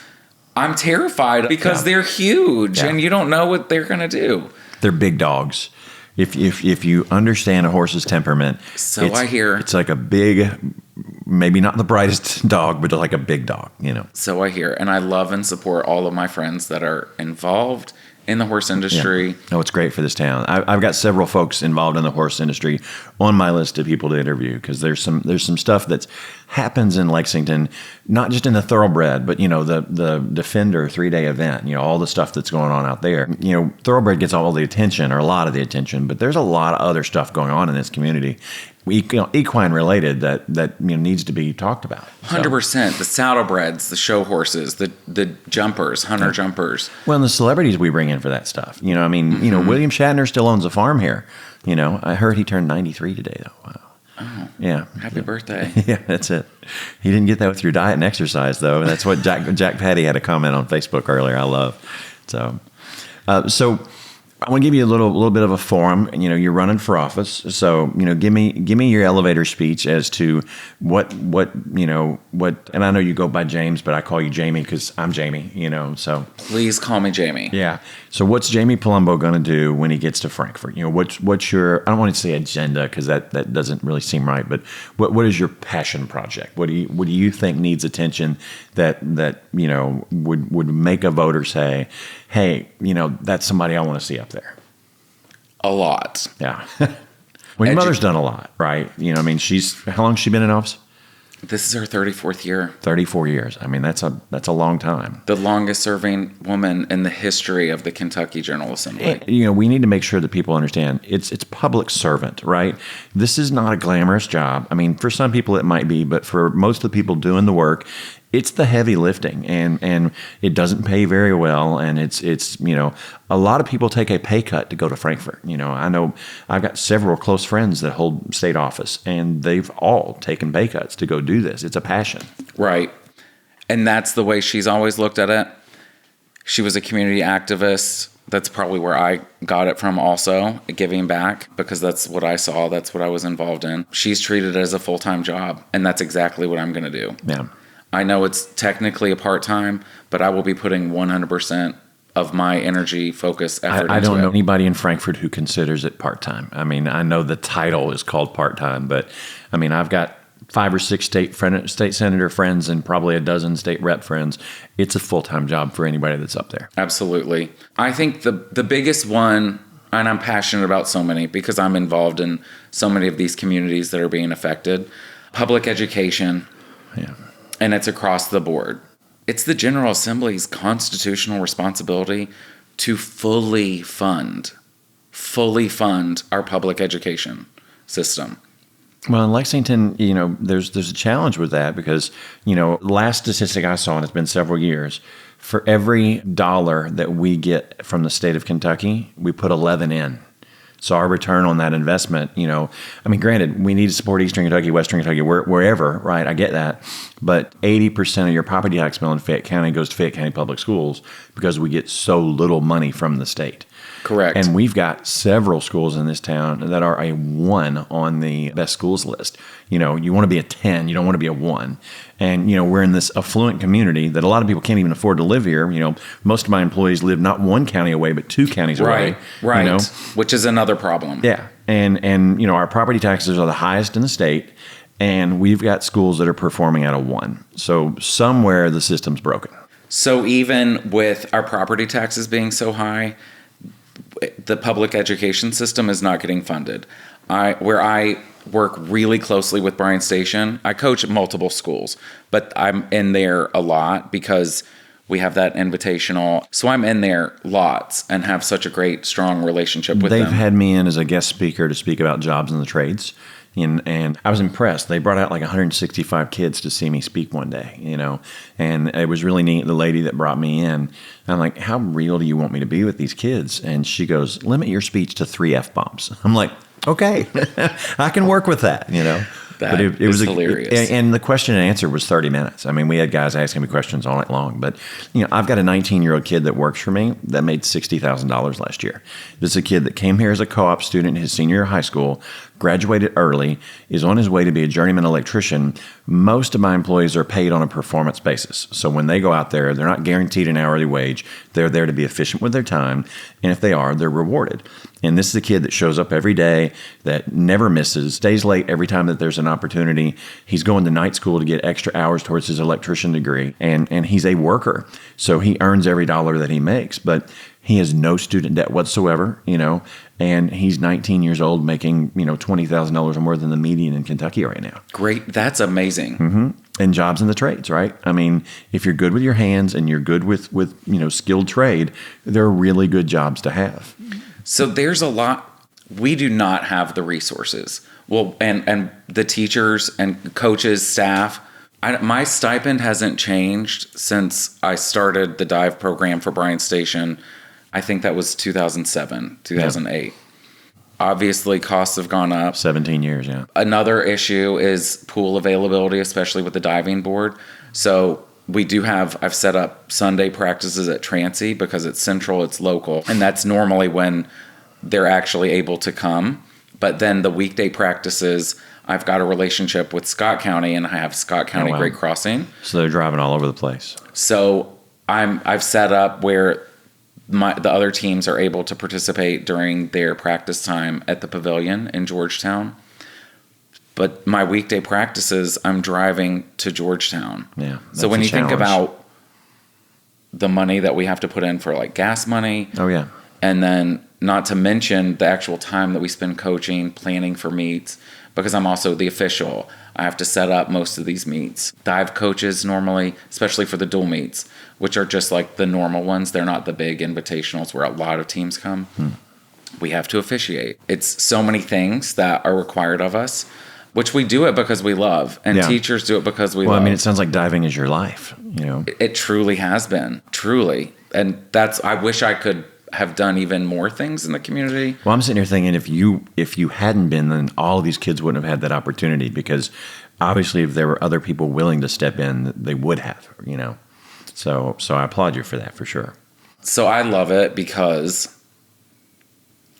C: I'm terrified because they're huge and you don't know what they're going to do.
B: They're big dogs. If you understand a horse's temperament,
C: I hear.
B: It's like a big, maybe not the brightest dog, but like a big dog,
C: So I hear. And I love and support all of my friends that are involved in the horse industry.
B: Yeah. No, it's great for this town. I've got several folks involved in the horse industry on my list of people to interview, because there's some stuff that happens in Lexington, not just in the thoroughbred, but the Defender 3-day event, all the stuff that's going on out there. Thoroughbred gets all the attention, or a lot of the attention, but there's a lot of other stuff going on in this community, equine related, that needs to be talked about.
C: 100%. The saddlebreds, the show horses, the jumpers, hunter jumpers.
B: Well, and the celebrities we bring in for that stuff. William Shatner still owns a farm here. I heard he turned 93 today, though. Wow.
C: Oh,
B: yeah.
C: Happy birthday.
B: Yeah, that's it. He didn't get that with your diet and exercise, though. That's what Jack Patty had a comment on Facebook earlier. I love. So I want to give you a little bit of a forum. You're running for office, so give me your elevator speech as to what. And I know you go by James, but I call you Jamie because I'm Jamie. So
C: please call me Jamie.
B: Yeah. So what's Jamie Palumbo going to do when he gets to Frankfort? What's your? I don't want to say agenda, because that doesn't really seem right. But what is your passion project? What do you think needs attention that would make a voter say, hey, that's somebody I want to see up there?
C: A lot.
B: Yeah. Well, your mother's done a lot, right? How long has she been in office?
C: This is her 34th year.
B: 34 years. That's a long time.
C: The longest serving woman in the history of the Kentucky General Assembly.
B: We need to make sure that people understand it's public servant, right? This is not a glamorous job. For some people it might be, but for most of the people doing the work, it's the heavy lifting, and it doesn't pay very well, and it's a lot of people take a pay cut to go to Frankfort. I know I've got several close friends that hold state office, and they've all taken pay cuts to go do this. It's a passion.
C: Right. And that's the way she's always looked at it. She was a community activist. That's probably where I got it from also, giving back, because that's what I saw. That's what I was involved in. She's treated it as a full-time job, and that's exactly what I'm going to do.
B: Yeah.
C: I know it's technically a part-time, but I will be putting 100% of my energy, focus, effort into it.
B: I don't know anybody in Frankfort who considers it part-time. I know the title is called part-time, but I've got 5 or 6 state senator friends and probably a dozen state rep friends. It's a full-time job for anybody that's up there.
C: Absolutely. I think the biggest one, and I'm passionate about so many because I'm involved in so many of these communities that are being affected, public education.
B: Yeah.
C: And it's across the board. It's the General Assembly's constitutional responsibility to fully fund our public education system.
B: Well, in Lexington, there's a challenge with that because, last statistic I saw, and it's been several years, for every dollar that we get from the state of Kentucky, we put 11 in. So our return on that investment, granted, we need to support Eastern Kentucky, Western Kentucky, wherever, right? I get that. But 80% of your property tax bill in Fayette County goes to Fayette County Public Schools because we get so little money from the state.
C: Correct.
B: And we've got several schools in this town that are a 1 on the best schools list. You want to be a 10, you don't want to be a 1. And, we're in this affluent community that a lot of people can't even afford to live here. Most of my employees live not 1 county away, but 2 counties away.
C: Right. Which is another problem.
B: Yeah. And our property taxes are the highest in the state. And we've got schools that are performing at a 1. So somewhere the system's broken.
C: So even with our property taxes being so high, the public education system is not getting funded. Where I work really closely with Bryan Station, I coach at multiple schools, but I'm in there a lot because we have that invitational. So I'm in there lots and have such a great, strong relationship with them.
B: They've had me in as a guest speaker to speak about jobs in the trades. And I was impressed. They brought out like 165 kids to see me speak one day, and it was really neat. The lady that brought me in, I'm like, how real do you want me to be with these kids? And she goes, limit your speech to 3 F-bombs. I'm like, okay, I can work with that,
C: But it was hilarious.
B: And the question and answer was 30 minutes. We had guys asking me questions all night long. But, I've got a 19-year-old kid that works for me that made $60,000 last year. This is a kid that came here as a co-op student in his senior year of high school, graduated early, is on his way to be a journeyman electrician. Most of my employees are paid on a performance basis. So when they go out there, they're not guaranteed an hourly wage. They're there to be efficient with their time. And if they are, they're rewarded. And this is a kid that shows up every day, that never misses, stays late every time that there's an opportunity. He's going to night school to get extra hours towards his electrician degree. And he's a worker. So he earns every dollar that he makes. But he has no student debt whatsoever, and he's 19 years old making, $20,000 or more than the median in Kentucky right now.
C: Great. That's amazing.
B: Mm-hmm. And jobs in the trades, right? If you're good with your hands and you're good with skilled trade, there are really good jobs to have.
C: So there's a lot. We do not have the resources. Well, and the teachers and coaches, staff, my stipend hasn't changed since I started the dive program for Bryan Station. I think that was 2007, 2008. Yeah. Obviously, costs have gone up.
B: 17 years, yeah.
C: Another issue is pool availability, especially with the diving board. So I've set up Sunday practices at Trancy because it's central, it's local, and that's normally when they're actually able to come. But then the weekday practices, I've got a relationship with Scott County, and I have Scott County Great Crossing.
B: So they're driving all over the place.
C: So I've set up where the other teams are able to participate during their practice time at the pavilion in Georgetown. But my weekday practices, I'm driving to Georgetown.
B: Yeah.
C: So when you think about the money that we have to put in for like gas money.
B: Oh, yeah.
C: And then not to mention the actual time that we spend coaching, planning for meets, because I'm also the official. I have to set up most of these meets. Dive coaches normally, especially for the dual meets, which are just like the normal ones. They're not the big invitationals where a lot of teams come. We have to officiate. It's so many things that are required of us, which we do it because we love. And teachers do it because we love.
B: Well, it sounds like diving is your life,
C: It truly has been, truly. And I wish I could have done even more things in the community.
B: Well, I'm sitting here thinking if you hadn't been, then all of these kids wouldn't have had that opportunity, because obviously if there were other people willing to step in, they would have, So I applaud you for that, for sure.
C: So I love it because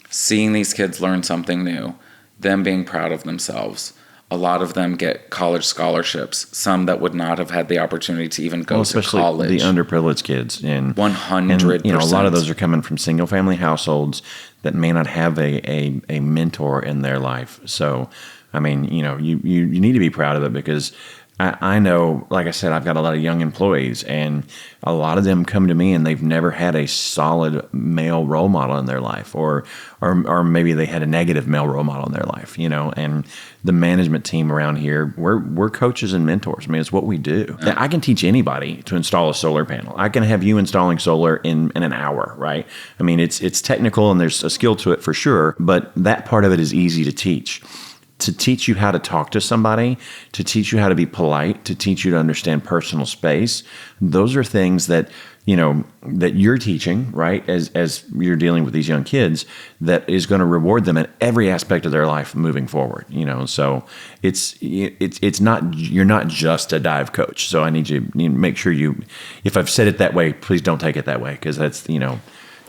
C: seeing these kids learn something new, them being proud of themselves. A lot of them get college scholarships, some that would not have had the opportunity to even go to college.
B: The underprivileged kids. And
C: 100%.
B: And, a lot of those are coming from single-family households that may not have a mentor in their life. So, you need to be proud of it, because I know, like I said, I've got a lot of young employees, and a lot of them come to me and they've never had a solid male role model in their life, or maybe they had a negative male role model in their life, and the management team around here, we're coaches and mentors. It's what we do. I can teach anybody to install a solar panel. I can have you installing solar in an hour, right? It's technical and there's a skill to it for sure, but that part of it is easy to teach. to teach you how to talk to somebody, to teach you how to be polite, to teach you to understand personal space. Those are things that, that you're teaching, right? As you're dealing with these young kids, that is going to reward them in every aspect of their life moving forward, So it's not, you're not just a dive coach. So I need you to make sure if I've said it that way, please don't take it that way. Cause that's, yeah.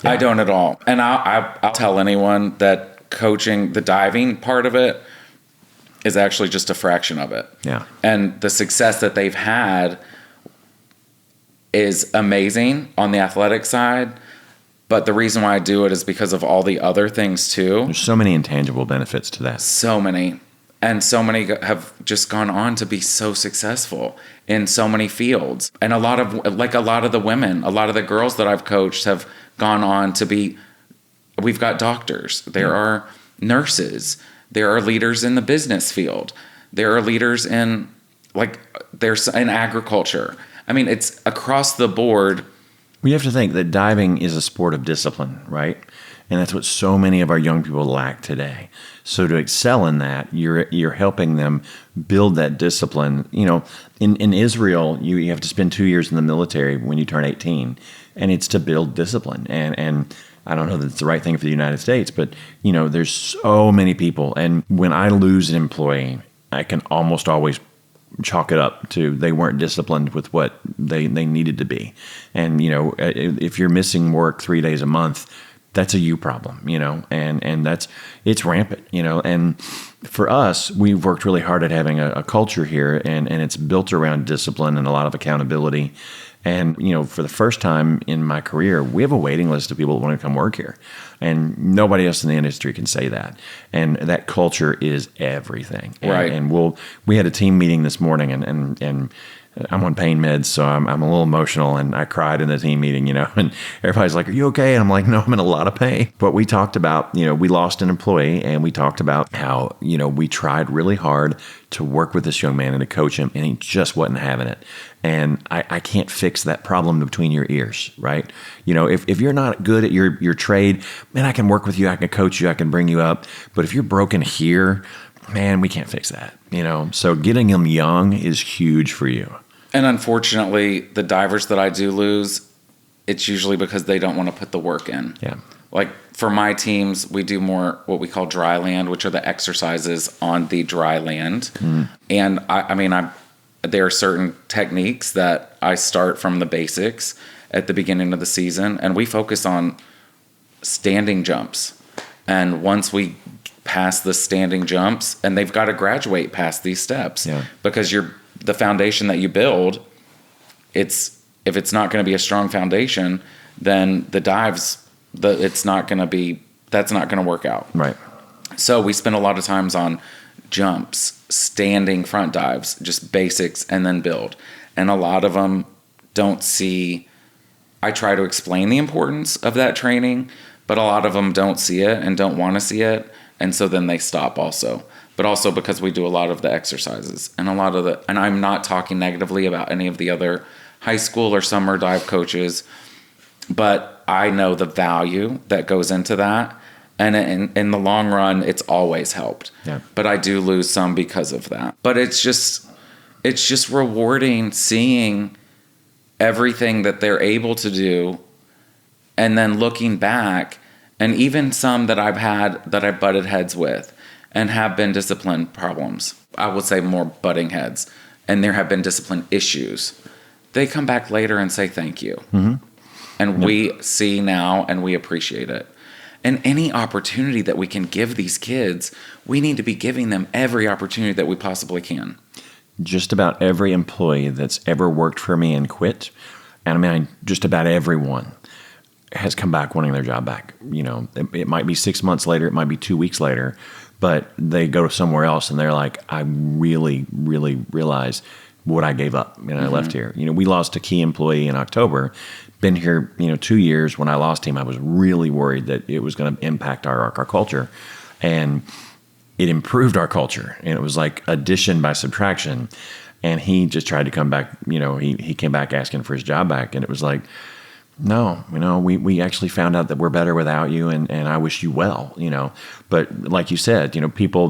C: I don't at all. And I'll tell anyone that coaching the diving part of it is actually just a fraction of it.
B: Yeah.
C: And the success that they've had is amazing on the athletic side. But the reason why I do it is because of all the other things too.
B: There's so many intangible benefits to that.
C: So many. And so many have just gone on to be so successful in so many fields. And a lot of the women, a lot of the girls that I've coached have gone on to be, we've got doctors. There are nurses. There are leaders in the business field. There are leaders in there's in agriculture. I mean, it's across the board.
B: We have to think that diving is a sport of discipline, right? And that's what so many of our young people lack today. So to excel in that, you're helping them build that discipline. In Israel, you have to spend 2 years in the military when you turn 18, and it's to build discipline. And I don't know that it's the right thing for the United States, but there's so many people. And when I lose an employee, I can almost always chalk it up to they weren't disciplined with what they needed to be. And, if you're missing work 3 days a month, that's a you problem, and it's rampant, and for us, we've worked really hard at having a culture here, and it's built around discipline and a lot of accountability. And, for the first time in my career, we have a waiting list of people that want to come work here. And nobody else in the industry can say that. And that culture is everything.
C: Right.
B: And we had a team meeting this morning, and I'm on pain meds, so I'm a little emotional, and I cried in the team meeting, and everybody's like, "Are you okay?" And I'm like, "No, I'm in a lot of pain." But we talked about, we lost an employee, and we talked about how, we tried really hard to work with this young man and to coach him, and he just wasn't having it. And I can't fix that problem between your ears, right? If you're not good at your trade, man, I can work with you, I can coach you, I can bring you up. But if you're broken here, man, we can't fix that, So getting them young is huge for you.
C: And unfortunately, the divers that I do lose, it's usually because they don't want to put the work in.
B: Yeah.
C: Like for my teams, we do more what we call dry land, which are the exercises on the dry land. Mm. And there are certain techniques that I start from the basics at the beginning of the season, and we focus on standing jumps. And once we pass the standing jumps, and they've got to graduate past these steps, because the foundation that you build, if it's not going to be a strong foundation, then the dives, that's not going to work out.
B: Right.
C: So we spend a lot of times on jumps, standing front dives, just basics, and then build. And a lot of them don't see, I try to explain the importance of that training, but a lot of them don't see it and don't want to see it. And so then they stop also. But also because we do a lot of the exercises and and I'm not talking negatively about any of the other high school or summer dive coaches, but I know the value that goes into that. And in the long run, it's always helped. Yeah. But I do lose some because of that. But it's just rewarding seeing everything that they're able to do, and then looking back, and even some that I've butted heads with and have been discipline problems. I would say more butting heads. And there have been discipline issues. They come back later and say thank you. Mm-hmm. And we see now and we appreciate it. And any opportunity that we can give these kids, we need to be giving them every opportunity that we possibly can.
B: Just about every employee that's ever worked for me and quit, and just about everyone, has come back wanting their job back. It might be 6 months later, it might be 2 weeks later, but they go somewhere else and they're like, I really, really realize what I gave up when I left here. We lost a key employee in October. Been here, 2 years. When I lost him, I was really worried that it was going to impact our culture, and it improved our culture. And it was like addition by subtraction. And he just tried to come back. He came back asking for his job back, and it was like, No, we actually found out that we're better without you, and I wish you well, But like you said, people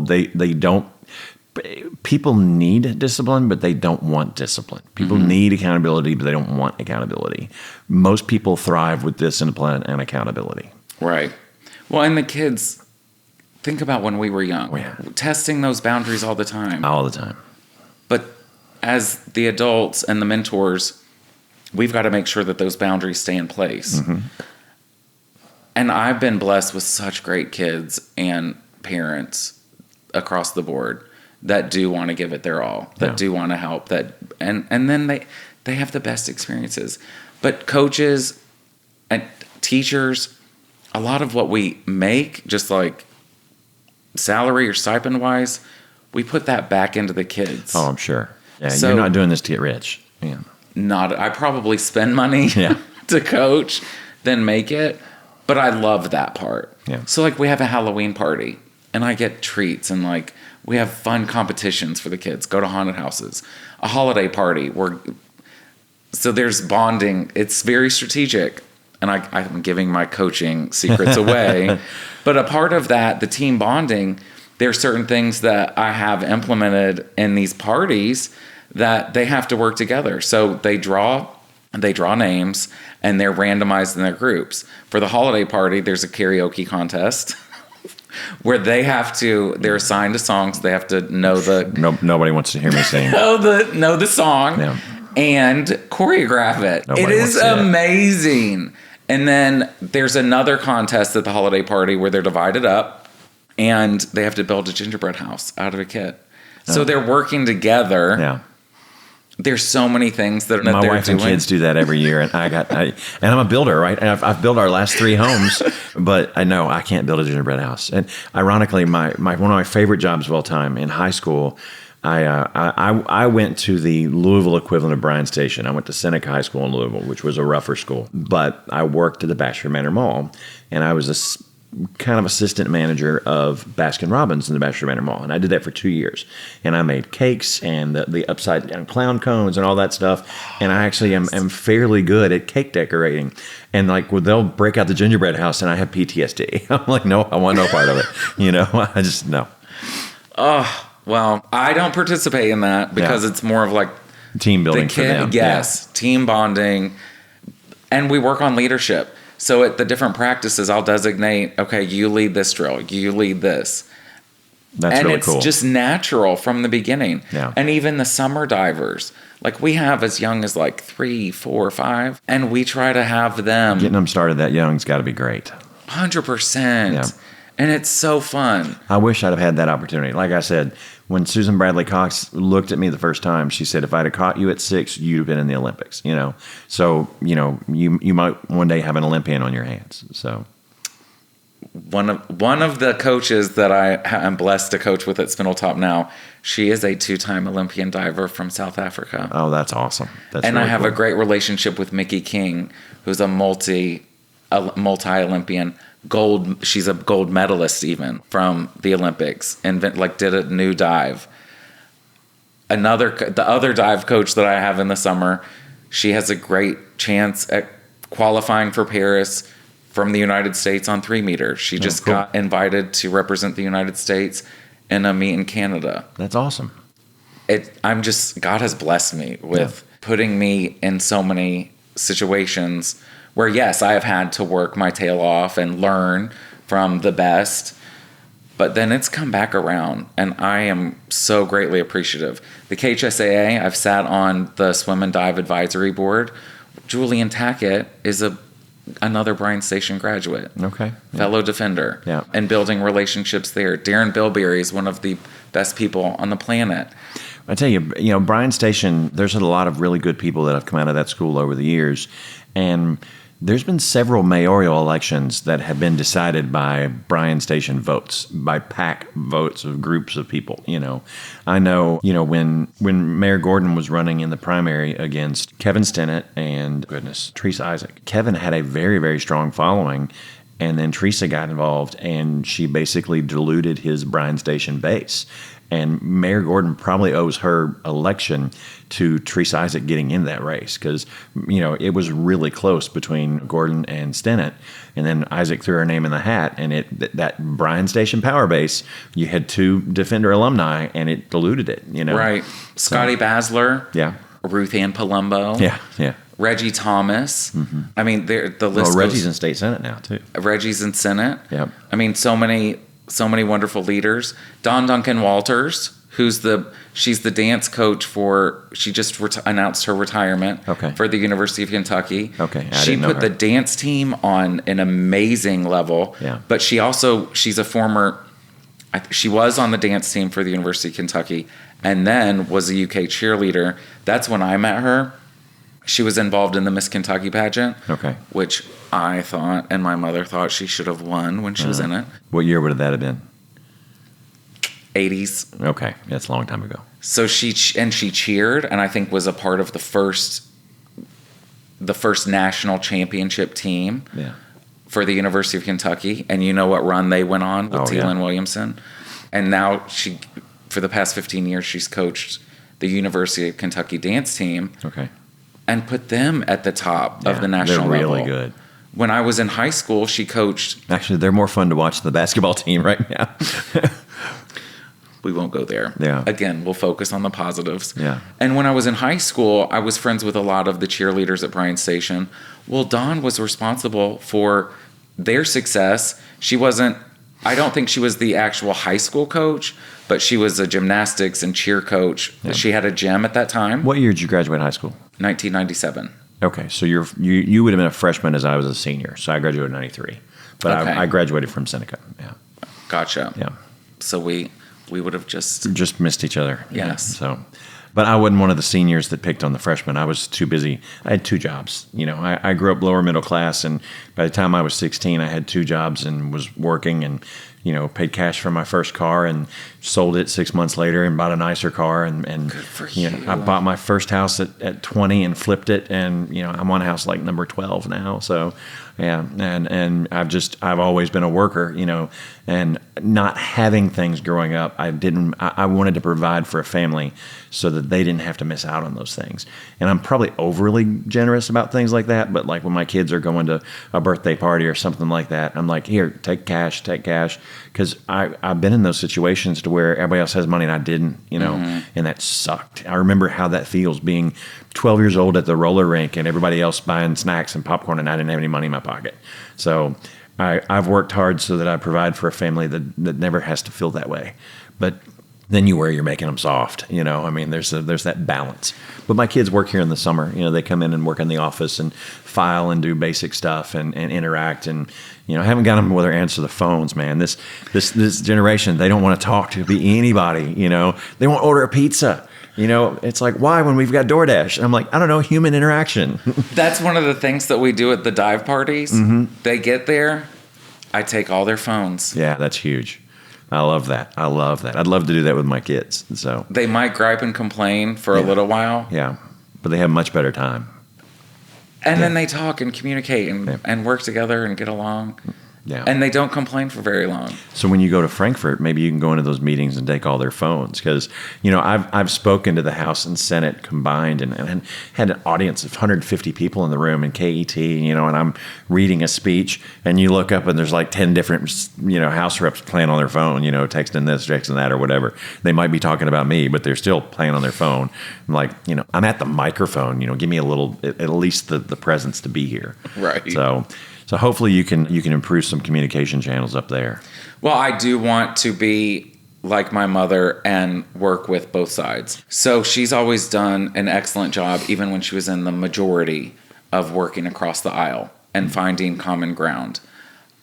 B: need discipline, but they don't want discipline. People need accountability, but they don't want accountability. Most people thrive with discipline and accountability.
C: Right. Well, and the kids, think about when we were young, testing those boundaries all the time.
B: All the time.
C: But as the adults and the mentors, we've got to make sure that those boundaries stay in place. And I've been blessed with such great kids and parents across the board that do want to give it their all, that do want to help, and then they have the best experiences. But coaches and teachers, a lot of what we make, just like salary or stipend wise, we put that back into the kids.
B: Oh, I'm sure. Yeah,
C: So-
B: you're not doing this to get rich. Yeah.
C: I probably spend money to coach than make it, but I love that part.
B: Yeah.
C: So like we have a Halloween party and I get treats and like we have fun competitions for the kids, go to haunted houses, a holiday party so there's bonding. It's very strategic, and I'm giving my coaching secrets away, but a part of that, the team bonding, there are certain things that I have implemented in these parties that they have to work together. So they draw names and they're randomized in their groups. For the holiday party, there's a karaoke contest where they're assigned to songs. They have to know
B: Nobody wants to hear me sing.
C: know the song and choreograph it.
B: Nobody
C: It is
B: wants to see it.
C: amazing. And then there's another contest at the holiday party where they're divided up and they have to build a gingerbread house out of a kit. So they're working together.
B: Yeah.
C: There's so many things that
B: My
C: they're
B: wife
C: doing.
B: and kids do that every year, and and I'm a builder, right? And I've built our last 3 homes, but I know I can't build a gingerbread house. And ironically, my one of my favorite jobs of all time in high school, I went to the Louisville equivalent of Bryan Station. I went to Seneca High School in Louisville, which was a rougher school, but I worked at the Bashford Manor Mall, and I was a kind of assistant manager of Baskin Robbins in the Bashford Manor Mall. And I did that for 2 years. And I made cakes and the upside down clown cones and all that stuff. And I actually am fairly good at cake decorating. And like, they'll break out the gingerbread house and I have PTSD. I'm like, no, I want no part of it. I just, no.
C: Oh, well, I don't participate in that because it's more of like
B: Team building for them.
C: Yes, team bonding. And we work on leadership. So at the different practices, I'll designate, okay, you lead this drill, you lead this.
B: That's really cool.
C: And it's just natural from the beginning.
B: Yeah.
C: And even the summer divers, like we have as young as like 3, 4, 5, and we try to have them.
B: Getting them started that young's got to be great.
C: 100%.
B: Yeah.
C: And it's so fun.
B: I wish I'd have had that opportunity. Like I said, when Susan Bradley Cox looked at me the first time, she said, if I'd have caught you at 6, you'd have been in the Olympics, So, you might one day have an Olympian on your hands. So
C: One of the coaches that I am blessed to coach with at Spindletop now, she is a 2-time Olympian diver from South Africa.
B: Oh, that's awesome. That's
C: and
B: really
C: I have
B: cool.
C: a great relationship with Mickey King, who's a multi-Olympian gold. She's a gold medalist even from the Olympics, and did a new dive. The other dive coach that I have in the summer, she has a great chance at qualifying for Paris from the United States on 3 meters. She just got invited to represent the United States in a meet in Canada.
B: That's awesome.
C: God has blessed me with putting me in so many situations where, yes, I have had to work my tail off and learn from the best, but then it's come back around, and I am so greatly appreciative. The KHSAA, I've sat on the Swim and Dive Advisory Board. Julian Tackett is another Bryan Station graduate.
B: Okay.
C: Fellow defender.
B: Yeah.
C: And building relationships there. Darren Bilberry is one of the best people on the planet.
B: I tell you, Bryan Station, there's a lot of really good people that have come out of that school over the years. And there's been several mayoral elections that have been decided by Bryan Station votes, by PAC votes of groups of people. I know, when Mayor Gordon was running in the primary against Kevin Stennett and, Teresa Isaac, Kevin had a very, very strong following. And then Teresa got involved, and she basically diluted his Bryan Station base. And Mayor Gordon probably owes her election to Teresa Isaac getting in that race because, it was really close between Gordon and Stennett. And then Isaac threw her name in the hat. And that Bryan Station power base, you had 2 Defender alumni, and it diluted it,
C: Right. Scotty Basler.
B: Yeah.
C: Ruth Ann Palumbo.
B: Yeah.
C: Reggie Thomas.
B: Mm-hmm.
C: I mean, the list
B: Well,
C: goes.
B: Reggie's in state senate now, too.
C: Reggie's in Senate.
B: Yep.
C: I mean, so many wonderful leaders. Dawn Duncan Walters, she's the dance coach she just announced her retirement for the University of Kentucky.
B: Okay.
C: She put the dance team on an amazing level.
B: Yeah.
C: But she's a former, she was on the dance team for the University of Kentucky and then was a UK cheerleader. That's when I met her. She was involved in the Miss Kentucky pageant. Okay. Which I thought, and my mother thought she should have won when she was in it.
B: What year would that have been?
C: 80s.
B: Okay, that's a long time ago.
C: So she cheered, and I think was a part of the first national championship team for the University of Kentucky. And you know what run they went on with Teelan Williamson? And now for the past 15 years, she's coached the University of Kentucky dance team. Okay. And put them at the top of the national level.
B: They're really good.
C: When I was in high school, she coached.
B: Actually, they're more fun to watch than the basketball team right now.
C: We won't go there.
B: Yeah.
C: Again, we'll focus on the positives.
B: Yeah.
C: And when I was in high school, I was friends with a lot of the cheerleaders at Bryan Station. Well, Dawn was responsible for their success. I don't think she was the actual high school coach, but she was a gymnastics and cheer coach. Yeah. She had a gym at that time.
B: What year did you graduate high school?
C: 1997.
B: Okay, so you would have been a freshman as I was a senior. So I graduated in 93. But okay. I graduated from Seneca. Yeah.
C: Gotcha.
B: Yeah.
C: So we would have just
B: missed each other.
C: Yes.
B: So, but I wasn't one of the seniors that picked on the freshmen. I was too busy. I had 2 jobs. I grew up lower middle class, and by the time I was 16, I had 2 jobs and was working and paid cash for my first car and sold it 6 months later and bought a nicer car. And
C: good for you.
B: I bought my first house at 20 and flipped it. And, I'm on house like number 12 now. So, yeah. And I've always been a worker, and not having things growing up. I wanted to provide for a family so that they didn't have to miss out on those things. And I'm probably overly generous about things like that. But like when my kids are going to a birthday party or something like that, I'm like, here, take cash. Because I've been in those situations to where everybody else has money and I didn't, and that sucked. I remember how that feels being 12 years old at the roller rink and everybody else buying snacks and popcorn and I didn't have any money in my pocket. So I've worked hard so that I provide for a family that never has to feel that way. But then you're making them soft, there's that balance. But my kids work here in the summer, they come in and work in the office and file and do basic stuff and interact. And, I haven't got them where they answer the phones, man. This generation, they don't want to talk to anybody, they won't order a pizza. It's like, why when we've got DoorDash? And I'm like, I don't know, human interaction.
C: That's one of the things that we do at the dive parties. Mm-hmm. They get there, I take all their phones.
B: Yeah, that's huge. I love that. I'd love to do that with my kids. So
C: they might gripe and complain for a little while.
B: Yeah, but they have much better time.
C: And then they talk and communicate and work together and get along.
B: Yeah.
C: And they don't complain for very long.
B: So when you go to Frankfurt, maybe you can go into those meetings and take all their phones. Because, I've spoken to the House and Senate combined and had an audience of 150 people in the room in KET, and I'm reading a speech and you look up and there's like 10 different, House reps playing on their phone, texting this, texting that or whatever. They might be talking about me, but they're still playing on their phone. I'm like, I'm at the microphone, give me a little, at least the presence to be here.
C: Right.
B: So hopefully you can improve some communication channels up there.
C: Well, I do want to be like my mother and work with both sides. So she's always done an excellent job, even when she was in the majority, of working across the aisle and finding common ground.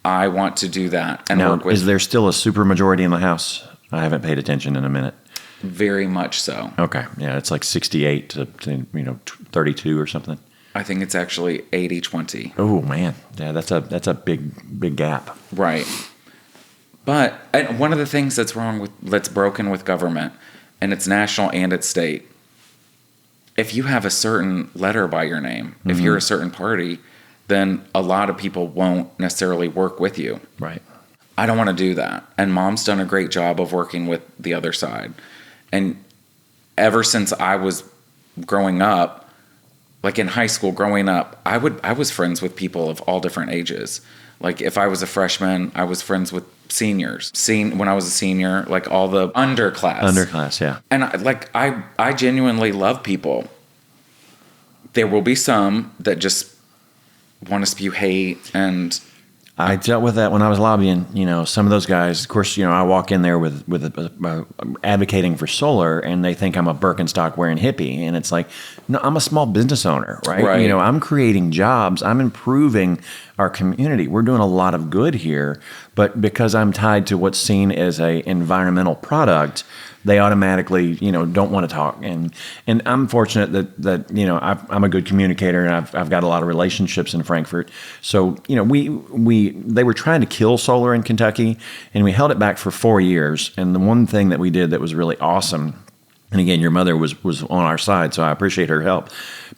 C: I want to do that and work with.
B: Is there still a supermajority in the House? I haven't paid attention in a minute.
C: Very much so.
B: Okay. Yeah, it's like 68 to 32 or something.
C: I think it's actually 80-20.
B: Oh man, yeah, that's a big gap.
C: Right, but one of the things that's broken with government, and it's national and it's state. If you have a certain letter by your name, if you're a certain party, then a lot of people won't necessarily work with you.
B: Right.
C: I don't want to do that. And Mom's done a great job of working with the other side. And ever since I was growing up, like in high school growing up, I was friends with people of all different ages. Like if I was a freshman, I was friends with seniors. When I was a senior, like all the underclass.
B: Yeah.
C: And I genuinely love people. There will be some that just want to spew hate, and
B: I dealt with that when I was lobbying. Some of those guys, of course, I walk in there with advocating for solar, and they think I'm a Birkenstock wearing hippie, and it's like, no, I'm a small business owner, right?
C: Right.
B: I'm creating jobs, I'm improving our community. We're doing a lot of good here, but because I'm tied to what's seen as a environmental product, they automatically, don't want to talk. And I'm fortunate that I'm a good communicator, and I've got a lot of relationships in Frankfort. So, they were trying to kill solar in Kentucky, and we held it back for 4 years. And the one thing that we did that was really awesome, and again, your mother was on our side, so I appreciate her help.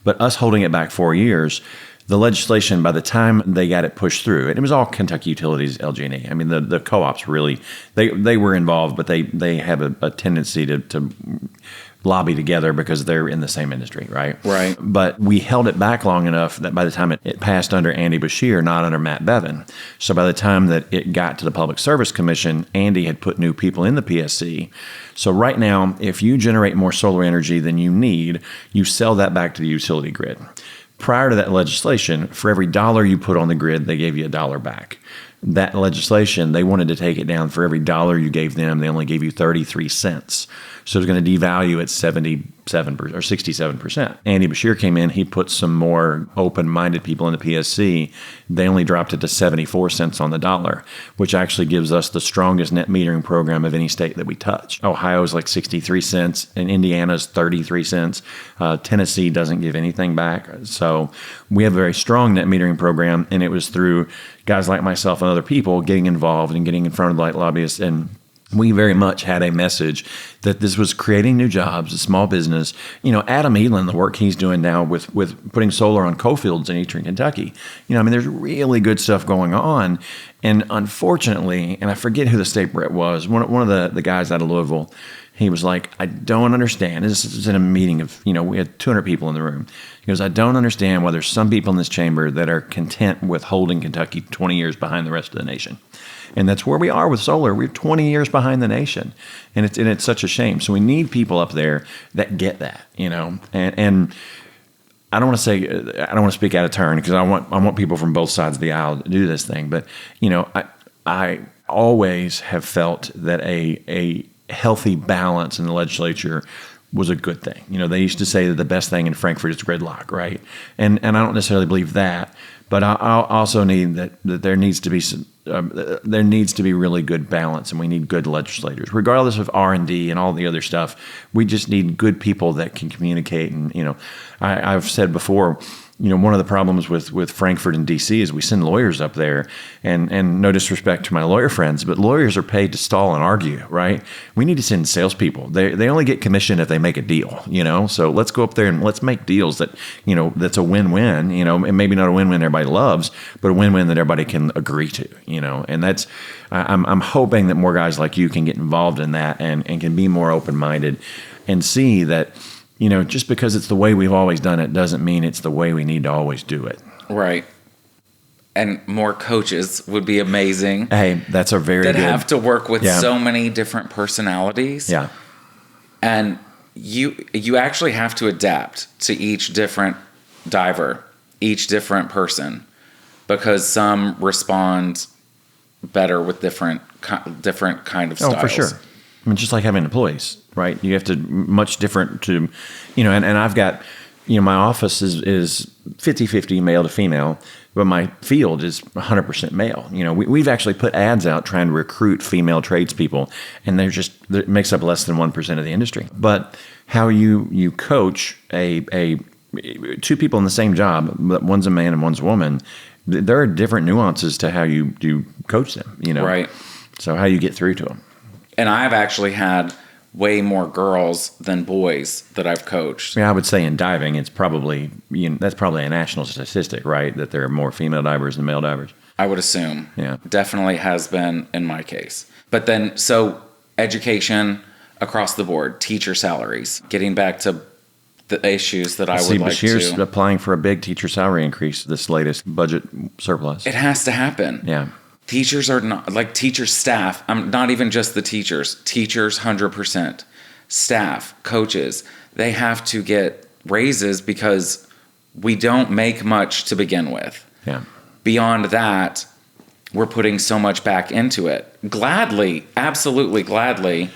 B: But us holding it back 4 years, the legislation, by the time they got it pushed through, and it was all Kentucky Utilities, LG&E. I mean, the co-ops really, they were involved, but they have a tendency to lobby together because they're in the same industry, right?
C: Right.
B: But we held it back long enough that by the time it passed under Andy Beshear, not under Matt Bevin. So by the time that it got to the Public Service Commission, Andy had put new people in the PSC. So right now, if you generate more solar energy than you need, you sell that back to the utility grid. Prior to that legislation, for every dollar you put on the grid, they gave you $1 back. That legislation, they wanted to take it down. For every dollar you gave them, they only gave you 33 cents. So it was going to devalue at 77% or 67%. Andy Beshear came in. He put some more open-minded people in the PSC. They only dropped it to 74 cents on the dollar, which actually gives us the strongest net metering program of any state that we touch. Ohio's like 63 cents, and Indiana's 33 cents. Tennessee doesn't give anything back. So we have a very strong net metering program, and it was through guys like myself and other people getting involved and getting in front of the lobbyists, and we very much had a message that this was creating new jobs, a small business. Adam Elan, the work he's doing now with putting solar on coal fields in eastern Kentucky. There's really good stuff going on. And unfortunately, and I forget who the state rep was, one of the guys out of Louisville, he was like, I don't understand. This is in a meeting of, we had 200 people in the room. He goes, I don't understand why there's some people in this chamber that are content with holding Kentucky 20 years behind the rest of the nation. And that's where we are with solar. We're 20 years behind the nation, and it's such a shame. So we need people up there that get that, And I don't want to speak out of turn because I want people from both sides of the aisle to do this thing. But I always have felt that a healthy balance in the legislature was a good thing. They used to say that the best thing in Frankfort is gridlock, right? And I don't necessarily believe that. But I also need that there needs to be really good balance, and we need good legislators, regardless of R&D and all the other stuff. We just need good people that can communicate. And I've said before, one of the problems with Frankfort and DC is we send lawyers up there, and no disrespect to my lawyer friends, but lawyers are paid to stall and argue, right? We need to send salespeople. They only get commission if they make a deal, So let's go up there and let's make deals that, that's a win-win, and maybe not a win-win everybody loves, but a win-win that everybody can agree to, and that's, I'm hoping that more guys like you can get involved in that and can be more open-minded and see that, just because it's the way we've always done it doesn't mean it's the way we need to always do it.
C: Right. And more coaches would be amazing.
B: Hey, that's a very good. That
C: have to work with so many different personalities.
B: Yeah.
C: And you actually have to adapt to each different diver, each different person, because some respond better with different kind of styles.
B: Oh, for sure. I mean, just like having employees, right? You have to much different to, and I've got, my office is 50-50 male to female, but my field is 100% male. We've actually put ads out trying to recruit female tradespeople, and it makes up less than 1% of the industry. But how you coach two people in the same job, but one's a man and one's a woman, there are different nuances to how you coach them,
C: Right.
B: So how you get through to them.
C: And I've actually had way more girls than boys that I've coached.
B: I would say in diving, it's probably that's probably a national statistic, right? That there are more female divers than male divers.
C: I would assume.
B: Yeah.
C: Definitely has been in my case. But then, so education across the board, teacher salaries, getting back to the issues that I would like
B: Bashir's
C: to.
B: applying for a big teacher salary increase this latest budget surplus.
C: It has to happen.
B: Yeah.
C: Teachers are not, like teacher staff, I'm not even just the teachers, 100%. Staff, coaches, they have to get raises because we don't make much to begin with.
B: Yeah.
C: Beyond that, we're putting so much back into it. Gladly, absolutely gladly.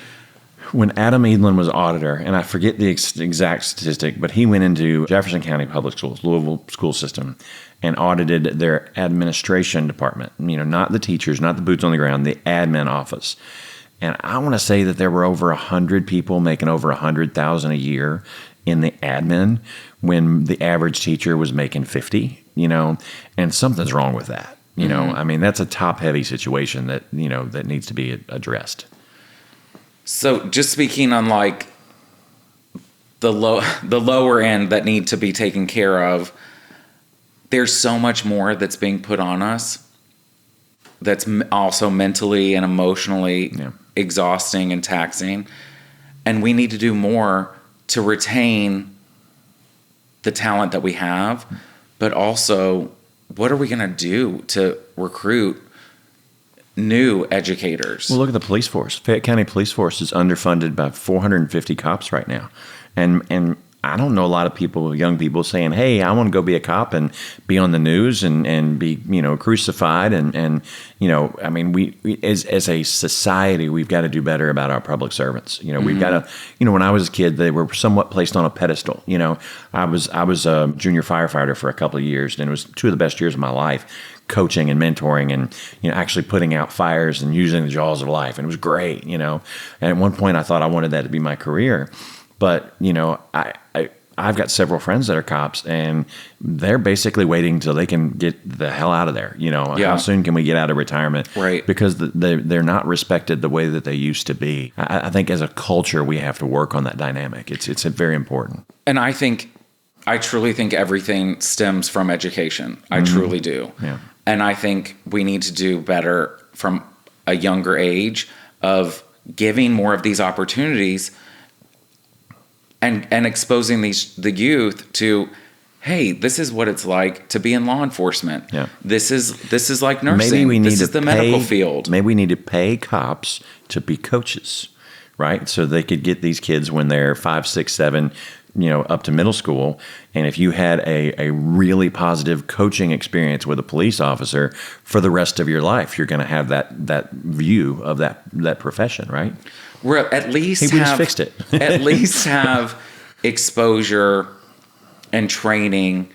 B: When Adam Edlin was auditor, and I forget the exact statistic, but he went into Jefferson County Public Schools, Louisville school system, and audited their administration department. Not the teachers, not the boots on the ground, the admin office. And I want to say that there were over 100 people making over $100,000 a year in the admin when the average teacher was making 50. And something's wrong with that. I mean, that's a top-heavy situation that that needs to be addressed.
C: So just speaking on like the lower end that need to be taken care of, there's so much more that's being put on us that's also mentally and emotionally exhausting and taxing. And we need to do more to retain the talent that we have, but also what are we going to do to recruit new educators?
B: Well, look at the police force. Fayette County Police Force is underfunded by 450 cops right now. And I don't know a lot of people, young people saying, hey, I want to go be a cop and be on the news and be, crucified. And I mean, we as a society, we've got to do better about our public servants. We've got to, when I was a kid, they were somewhat placed on a pedestal. I was a junior firefighter for a couple of years, and it was two of the best years of my life, coaching and mentoring and, actually putting out fires and using the jaws of life. And it was great, And at one point I thought I wanted that to be my career. But, I've got several friends that are cops, and they're basically waiting until they can get the hell out of there. How soon can we get out of retirement? Right. Because they're not respected the way that they used to be. I think as a culture, we have to work on that dynamic. It's very important.
C: And I truly think everything stems from education. I truly do.
B: Yeah.
C: And I think we need to do better from a younger age of giving more of these opportunities and exposing the youth to, hey, this is what it's like to be in law enforcement.
B: Yeah.
C: This is like nursing.
B: Maybe we need
C: this is the medical field.
B: Maybe we need to pay cops to be coaches, right? So they could get these kids when they're 5, 6, 7, up to middle school. And if you had a really positive coaching experience with a police officer for the rest of your life, you're going to have that view of that profession, right?
C: We're at least
B: we just fixed it.
C: At least have exposure and training,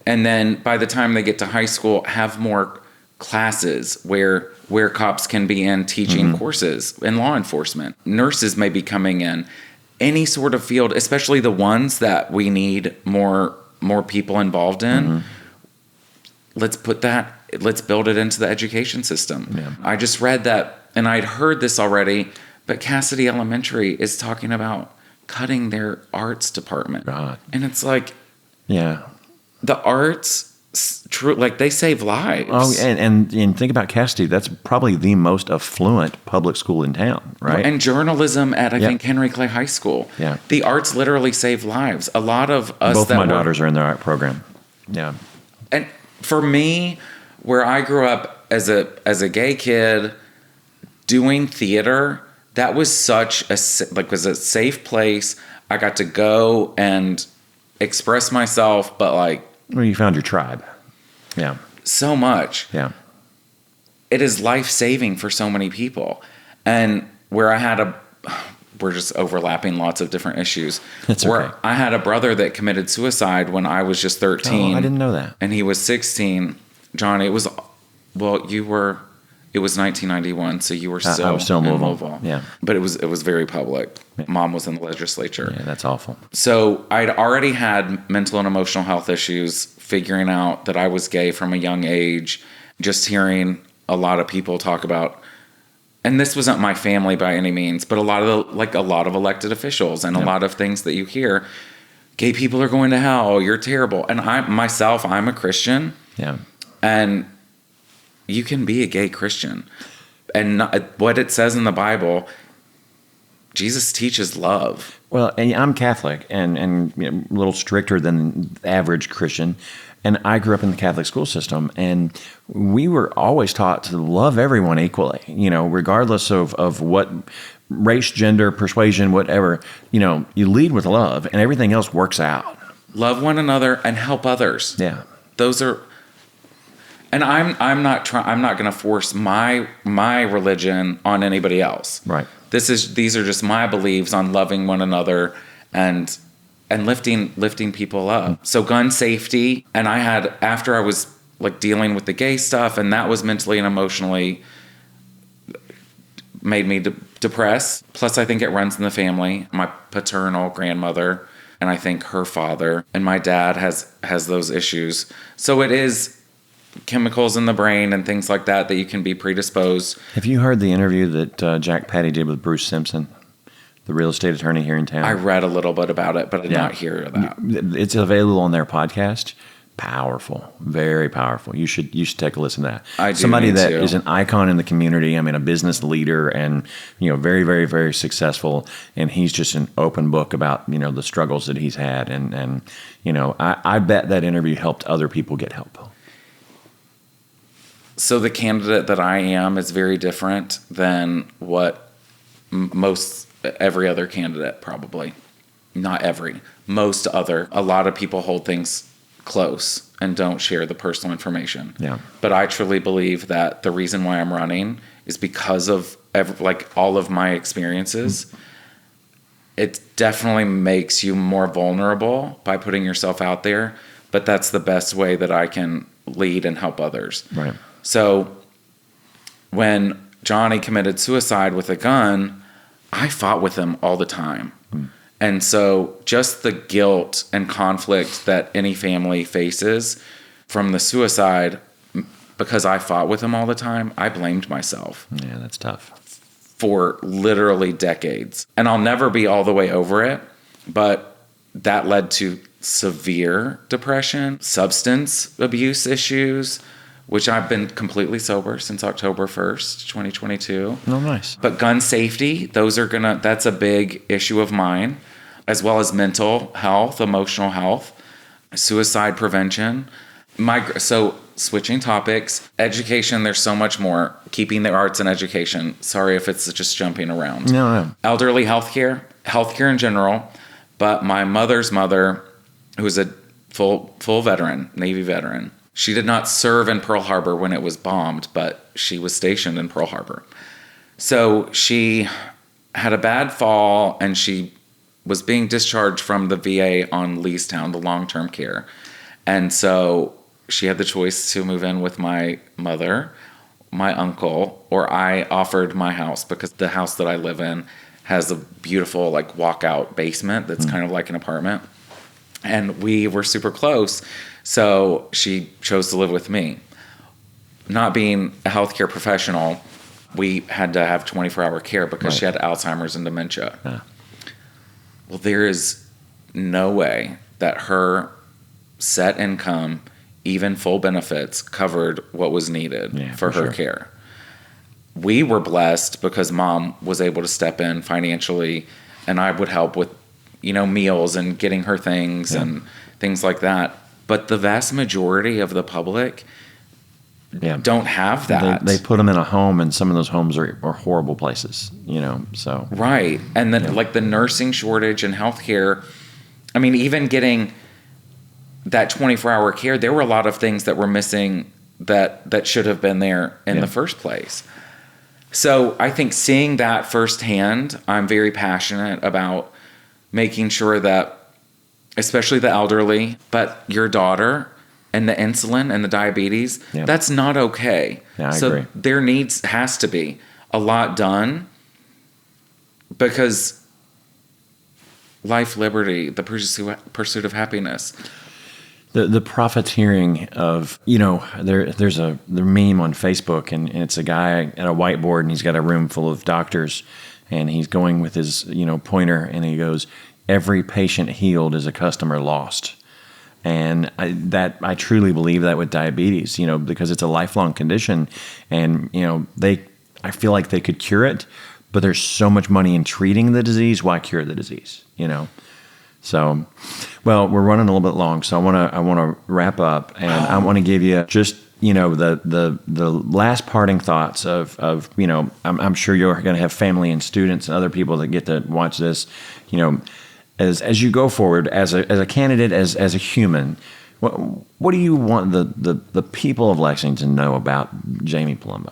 C: and then by the time they get to high school, have more classes where cops can be in teaching courses in law enforcement. Nurses may be coming in. Any sort of field, especially the ones that we need more people involved in. Let's build it into the education system.
B: Yeah.
C: I just read that, and I'd heard this already, but Cassidy Elementary is talking about cutting their arts department.
B: God.
C: And it's like,
B: yeah,
C: the arts, like they save lives.
B: Oh, and think about Cassidy. That's probably the most affluent public school in town, right?
C: And journalism at, I think, Henry Clay High School.
B: Yeah.
C: The arts literally save lives. A lot of us
B: Both of my daughters are in the art program. Yeah.
C: And for me, where I grew up as a gay kid doing theater, that was such was a safe place. I got to go and express myself, but
B: well, you found your tribe. Yeah.
C: So much.
B: Yeah.
C: It is life-saving for so many people. And where we're just overlapping lots of different issues.
B: That's okay.
C: I had a brother that committed suicide when I was just 13.
B: Oh, I didn't know that.
C: And he was 16. John, it was 1991, so you were still,
B: I was still in Louisville. Yeah.
C: But it was very public. Yeah. Mom was in the legislature.
B: Yeah, that's awful.
C: So I'd already had mental and emotional health issues, figuring out that I was gay from a young age, just hearing a lot of people talk about, and this wasn't my family by any means, but a lot of elected officials and a lot of things that you hear, gay people are going to hell, you're terrible. And I'm a Christian.
B: Yeah.
C: And you can be a gay Christian. And what it says in the Bible, Jesus teaches love.
B: Well, and I'm Catholic and you know, a little stricter than the average Christian. And I grew up in the Catholic school system, and we were always taught to love everyone equally, you know, regardless of what race, gender, persuasion, whatever. You know, you lead with love, and everything else works out.
C: Love one another and help others.
B: Yeah.
C: Those are, and I'm not going to force my religion on anybody else.
B: Right.
C: These are just my beliefs on loving one another and lifting people up. So gun safety, and I had, after I was like dealing with the gay stuff, and that was mentally and emotionally made me depressed. Plus, I think it runs in the family. My paternal grandmother, and I think her father, and my dad has those issues. So it is chemicals in the brain and things like that you can be predisposed.
B: Have you heard the interview that Jack Patty did with Bruce Simpson, the real estate attorney here in town?
C: I read a little bit about it, but I did not hear that.
B: It's available on their podcast. Powerful, very powerful. You should take a listen to that.
C: I do.
B: Somebody that is an icon in the community. I mean, a business leader, and you know, very, very, very successful. And he's just an open book about, you know, the struggles that he's had, and you know, I bet that interview helped other people get help.
C: So the candidate that I am is very different than what every other candidate, probably. Not every, most other. A lot of people hold things close and don't share the personal information.
B: Yeah.
C: But I truly believe that the reason why I'm running is because of all of my experiences. Mm-hmm. It definitely makes you more vulnerable by putting yourself out there, but that's the best way that I can lead and help others.
B: Right.
C: So when Johnny committed suicide with a gun, I fought with him all the time. Mm. And so just the guilt and conflict that any family faces from the suicide, because I fought with him all the time, I blamed myself.
B: Yeah, that's tough.
C: For literally decades. And I'll never be all the way over it, but that led to severe depression, substance abuse issues, which I've been completely sober since October 1st, 2022.
B: Oh, nice.
C: But gun safety, that's a big issue of mine, as well as mental health, emotional health, suicide prevention. So switching topics, education, there's so much more. Keeping the arts and education. Sorry if it's just jumping around.
B: No.
C: Elderly healthcare in general. But my mother's mother, who was a full veteran, Navy veteran, she did not serve in Pearl Harbor when it was bombed, but she was stationed in Pearl Harbor. So she had a bad fall, and she was being discharged from the VA on Leestown, the long-term care. And so she had the choice to move in with my mother, my uncle, or I offered my house, because the house that I live in has a beautiful like walkout basement that's kind of like an apartment. And we were super close. So she chose to live with me. Not being a healthcare professional, we had to have 24-hour care because she had Alzheimer's and dementia.
B: Yeah.
C: Well, there is no way that her set income, even full benefits, covered what was needed for her care. We were blessed because Mom was able to step in financially, and I would help with, meals and getting her things and things like that. But the vast majority of the public don't have that.
B: They put them in a home, and some of those homes are horrible places, so.
C: Right. And then like the nursing shortage and healthcare, I mean, even getting that 24-hour care, there were a lot of things that were missing that should have been there in the first place. So I think seeing that firsthand, I'm very passionate about making sure that, especially the elderly, but your daughter and the insulin and the diabetes, that's not okay.
B: Yeah, I agree.
C: There has to be a lot done, because life, liberty, the pursuit of happiness.
B: The profiteering of, there's a meme on Facebook, and it's a guy at a whiteboard, and he's got a room full of doctors, and he's going with his, pointer, and he goes, "Every patient healed is a customer lost." And I truly believe that with diabetes, because it's a lifelong condition, and I feel like they could cure it, but there's so much money in treating the disease. Why cure the disease? So, well, we're running a little bit long, so I want to wrap up, and I want to give you just the last parting thoughts of I'm sure you're going to have family and students and other people that get to watch this, as you go forward as a candidate, as a human. What do you want the people of Lexington to know about Jamie Palumbo?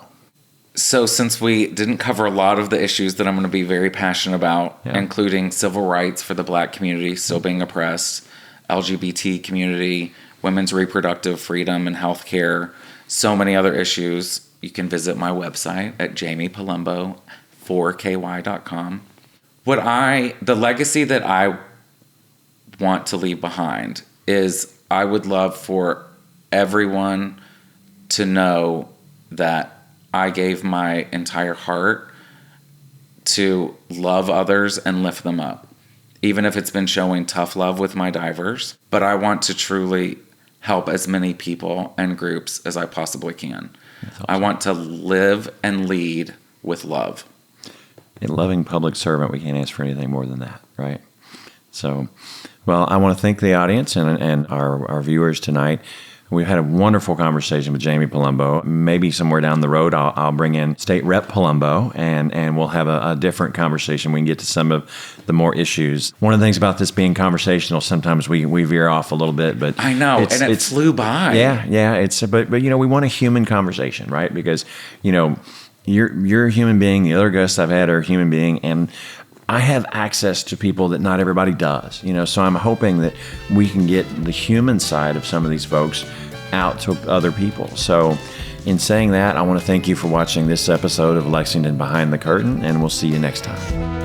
C: So since we didn't cover a lot of the issues that I'm going to be very passionate about, including civil rights for the Black community still being oppressed, LGBT community, women's reproductive freedom and healthcare, so many other issues, you can visit my website at jamiepalumbo4ky.com. The legacy that I want to leave behind is I would love for everyone to know that I gave my entire heart to love others and lift them up, even if it's been showing tough love with my divers. But I want to truly help as many people and groups as I possibly can. Awesome. I want to live and lead with love.
B: A loving public servant, we can't ask for anything more than that, right? So, well, I want to thank the audience and our viewers tonight. We've had a wonderful conversation with Jamie Palumbo. Maybe somewhere down the road, I'll bring in State Rep Palumbo, and we'll have a different conversation. We can get to some of the more issues. One of the things about this being conversational, sometimes we veer off a little bit, but
C: I know, and it flew by.
B: Yeah. But we want a human conversation, right? Because you're a human being. The other guests I've had are a human being, and I have access to people that not everybody does, so I'm hoping that we can get the human side of some of these folks out to other people. So in saying that, I want to thank you for watching this episode of Lexington Behind the Curtain, and we'll see you next time.